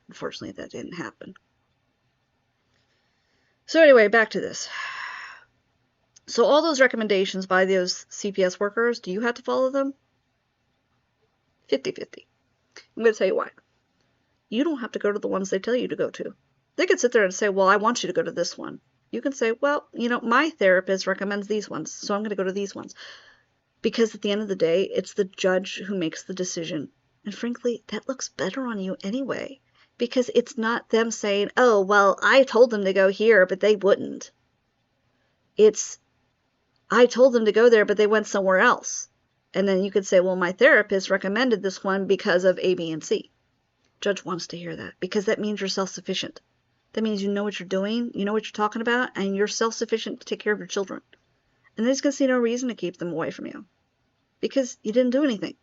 S1: Unfortunately, that didn't happen. So anyway, back to this. So all those recommendations by those CPS workers, do you have to follow them? 50-50. I'm going to tell you why. You don't have to go to the ones they tell you to go to. They could sit there and say, well, I want you to go to this one. You can say, well, my therapist recommends these ones, so I'm going to go to these ones. Because at the end of the day, it's the judge who makes the decision. And frankly, that looks better on you anyway. Because it's not them saying, oh, well, I told them to go here, but they wouldn't. It's, I told them to go there, but they went somewhere else. And then you could say, well, my therapist recommended this one because of A, B, and C. Judge wants to hear that because that means you're self-sufficient. That means you know what you're doing, you know what you're talking about, and you're self-sufficient to take care of your children. And then he's going to see no reason to keep them away from you because you didn't do anything.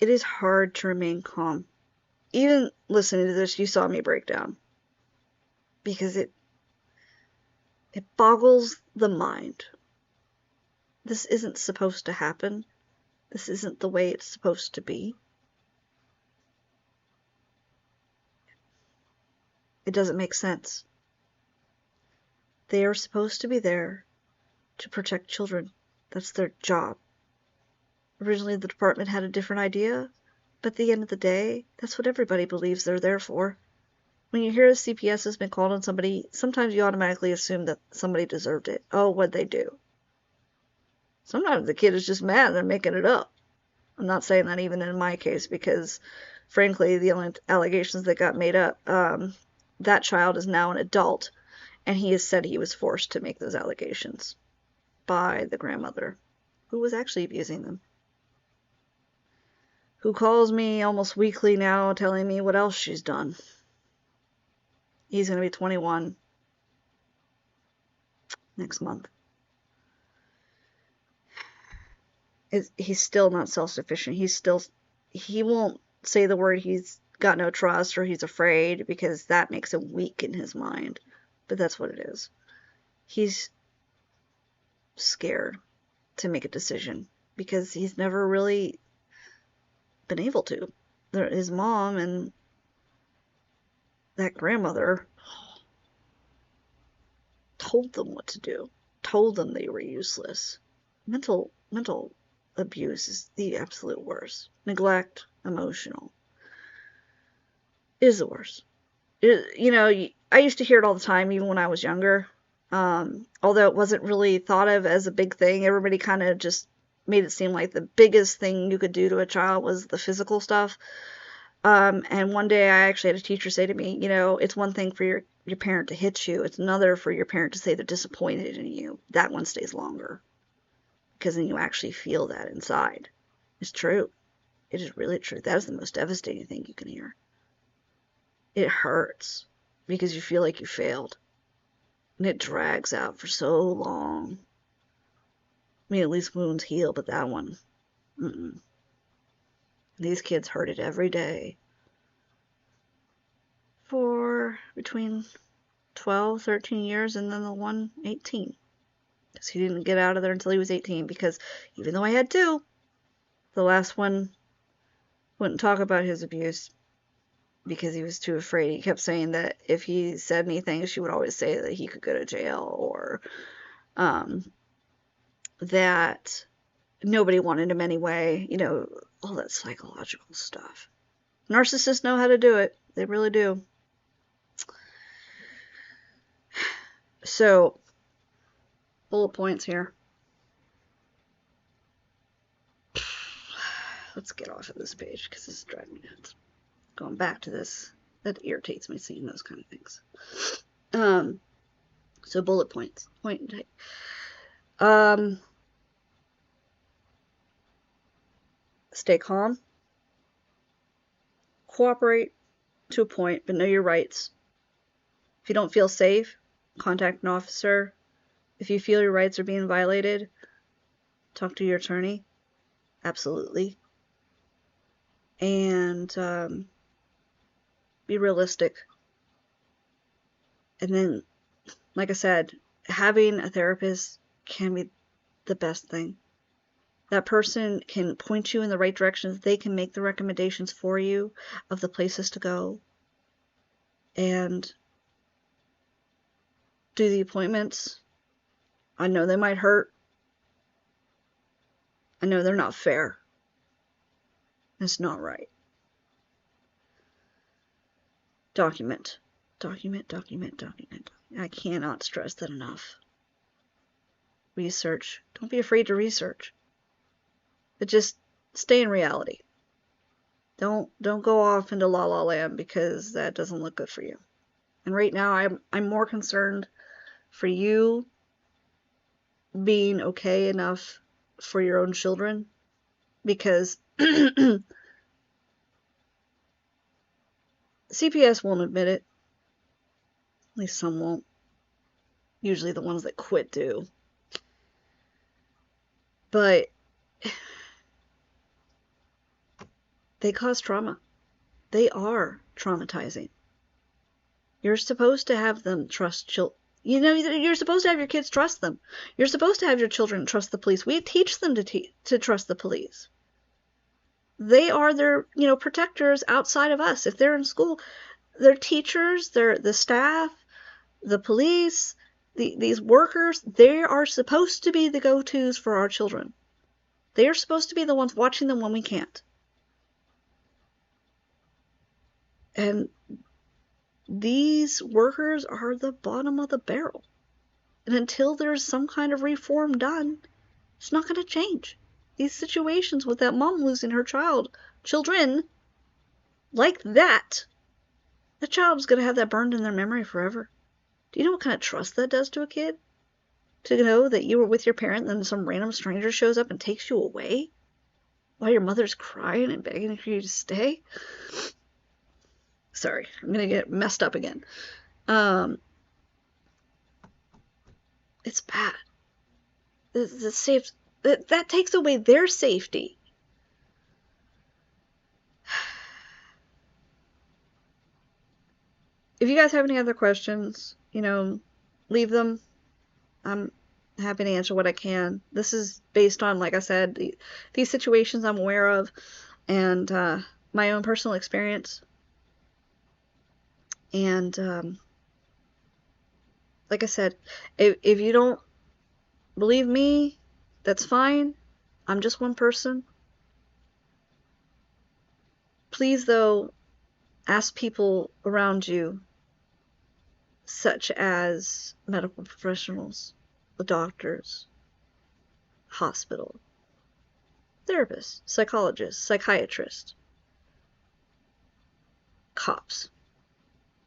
S1: It is hard to remain calm. Even listening to this, you saw me break down. Because it boggles the mind. This isn't supposed to happen. This isn't the way it's supposed to be. It doesn't make sense. They are supposed to be there to protect children. That's their job. Originally, the department had a different idea, but at the end of the day, that's what everybody believes they're there for. When you hear a CPS has been called on somebody, sometimes you automatically assume that somebody deserved it. Oh, what'd they do? Sometimes the kid is just mad and they're making it up. I'm not saying that even in my case because, frankly, the only allegations that got made up, that child is now an adult, and he has said he was forced to make those allegations by the grandmother, who was actually abusing them, who calls me almost weekly now telling me what else she's done. He's going to be 21 next month. He's still not self-sufficient. He won't say the word he's got no trust or he's afraid because that makes him weak in his mind. But that's what it is. He's scared to make a decision because he's never really been able to. His mom and that grandmother told them what to do, told them they were useless. Mental abuse is the absolute worst. Neglect, emotional, is the worst. I used to hear it all the time, even when I was younger. Although it wasn't really thought of as a big thing, everybody kind of just made it seem like the biggest thing you could do to a child was the physical stuff. And one day I actually had a teacher say to me, it's one thing for your parent to hit you. It's another for your parent to say they're disappointed in you. That one stays longer. Because then you actually feel that inside. It's true. It is really true. That is the most devastating thing you can hear. It hurts because you feel like you failed. And it drags out for so long. I mean, at least wounds heal, but that one, These kids heard it every day. For between 12, 13 years, and then the one 18. Because he didn't get out of there until he was 18. Because even though I had two, the last one wouldn't talk about his abuse because he was too afraid. He kept saying that if he said anything, she would always say that he could go to jail or that nobody wanted him anyway. All that psychological stuff. Narcissists know how to do it. They really do. So, bullet points here. Let's get off of this page because this is driving me nuts. Going back to this, that irritates me seeing those kind of things. So bullet points. Point and take. Stay calm. Cooperate to a point, but know your rights. If you don't feel safe, contact an officer. If you feel your rights are being violated, talk to your attorney. Absolutely. And be realistic. And then, like I said, having a therapist can be the best thing. That person can point you in the right directions. They can make the recommendations for you of the places to go and do the appointments. I know they might hurt. I know they're not fair. It's not right. Document. Document, document, document. I cannot stress that enough. Research. Don't be afraid to research. But just stay in reality. Don't go off into la la land because that doesn't look good for you. And right now I'm more concerned for you being okay enough for your own children, because CPS won't admit it. At least some won't. Usually the ones that quit do. But they cause trauma. They are traumatizing. You're supposed to have them trust children. You know, you're supposed to have your kids trust them. You're supposed to have your children trust the police. We teach them to trust the police. They are their, protectors outside of us. If they're in school, their teachers, the staff, the police, these workers, they are supposed to be the go-tos for our children. They are supposed to be the ones watching them when we can't. And these workers are the bottom of the barrel. And until there's some kind of reform done, it's not going to change. These situations with that mom losing her children, like that, the child's going to have that burned in their memory forever. Do you know what kind of trust that does to a kid? To know that you were with your parent and then some random stranger shows up and takes you away while your mother's crying and begging for you to stay? Sorry, I'm going to get messed up again. It's bad. That takes away their safety. If you guys have any other questions, leave them. I'm happy to answer what I can. This is based on, like I said, these situations I'm aware of and my own personal experience. And like I said, if you don't believe me, that's fine. I'm just one person. Please, though, ask people around you, such as medical professionals, the doctors, hospital, therapists, psychologists, psychiatrists, cops.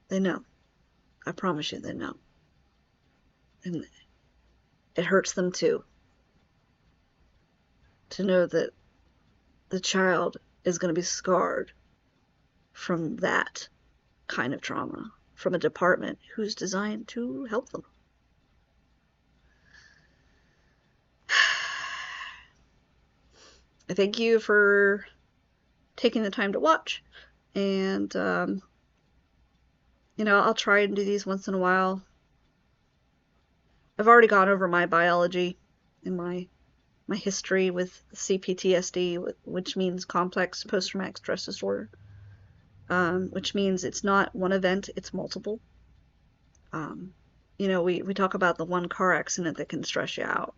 S1: They know. I promise you they know. And it hurts them too, to know that the child is going to be scarred from that kind of trauma, from a department who's designed to help them. I thank you for taking the time to watch, and I'll try and do these once in a while. I've already gone over my biology and my history with CPTSD, which means complex post-traumatic stress disorder, which means it's not one event, it's multiple. We talk about the one car accident that can stress you out,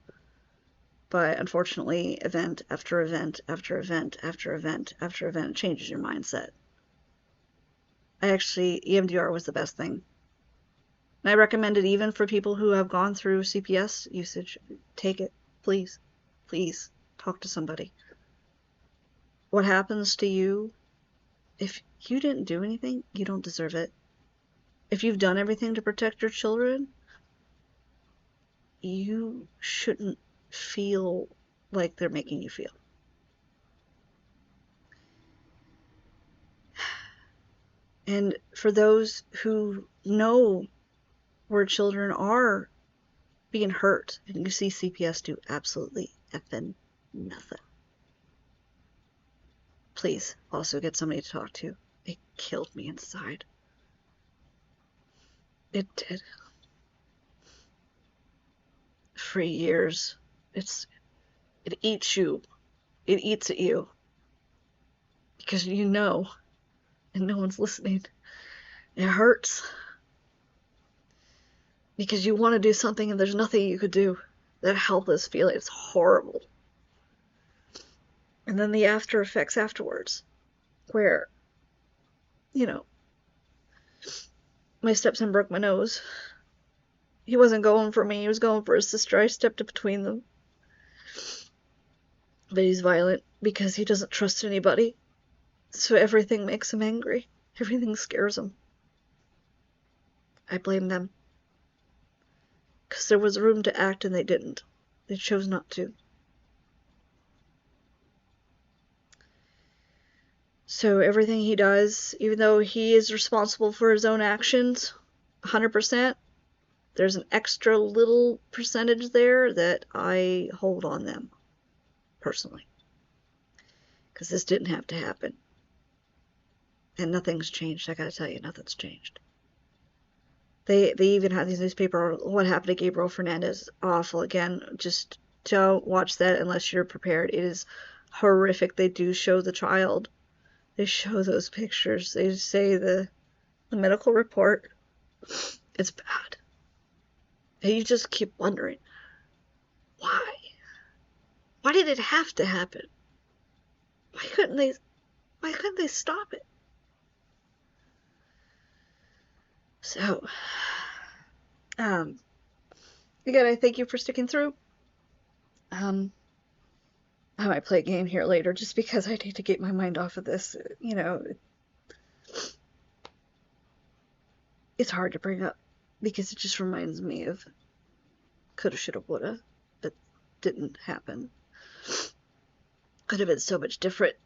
S1: but unfortunately, event after event after event after event after event changes your mindset. EMDR was the best thing. And I recommend it even for people who have gone through CPS usage. Take it, please. Please, talk to somebody. What happens to you, if you didn't do anything, you don't deserve it. If you've done everything to protect your children, you shouldn't feel like they're making you feel. And for those who know where children are being hurt, and you see CPS do absolutely effing nothing, please also get somebody to talk to. It killed me inside. It did. For years. It eats you. It eats at you. Because you know, and no one's listening. It hurts. Because you want to do something and there's nothing you could do. That helpless feeling, it's horrible. And then the after effects afterwards, where, my stepson broke my nose. He wasn't going for me, he was going for his sister. I stepped up between them. But he's violent because he doesn't trust anybody. So everything makes him angry. Everything scares him. I blame them. Because there was room to act and they didn't. They chose not to. So everything he does, even though he is responsible for his own actions, 100%, there's an extra little percentage there that I hold on them, personally. Because this didn't have to happen. And nothing's changed, I gotta tell you, nothing's changed. They even had these newspaper, what happened to Gabriel Fernandez, awful. Again, just don't watch that unless you're prepared. It is horrific. They do show the child. They show those pictures. They say the medical report. It's bad. And you just keep wondering, why? Why did it have to happen? Why couldn't they stop it? So, again, I thank you for sticking through. I might play a game here later just because I need to get my mind off of this. You know, it's hard to bring up because it just reminds me of coulda, shoulda, woulda, but didn't happen. Could have been so much different.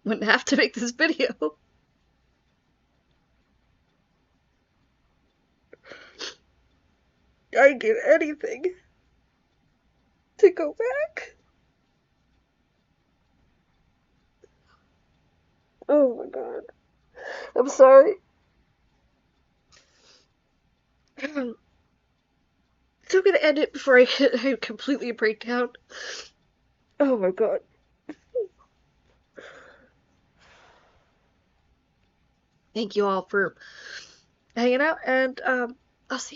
S1: Wouldn't have to make this video. I'd give anything to go back. Oh my god. I'm sorry. So I'm gonna end it before I completely break down. Oh my god. Thank you all for hanging out, and I'll see you.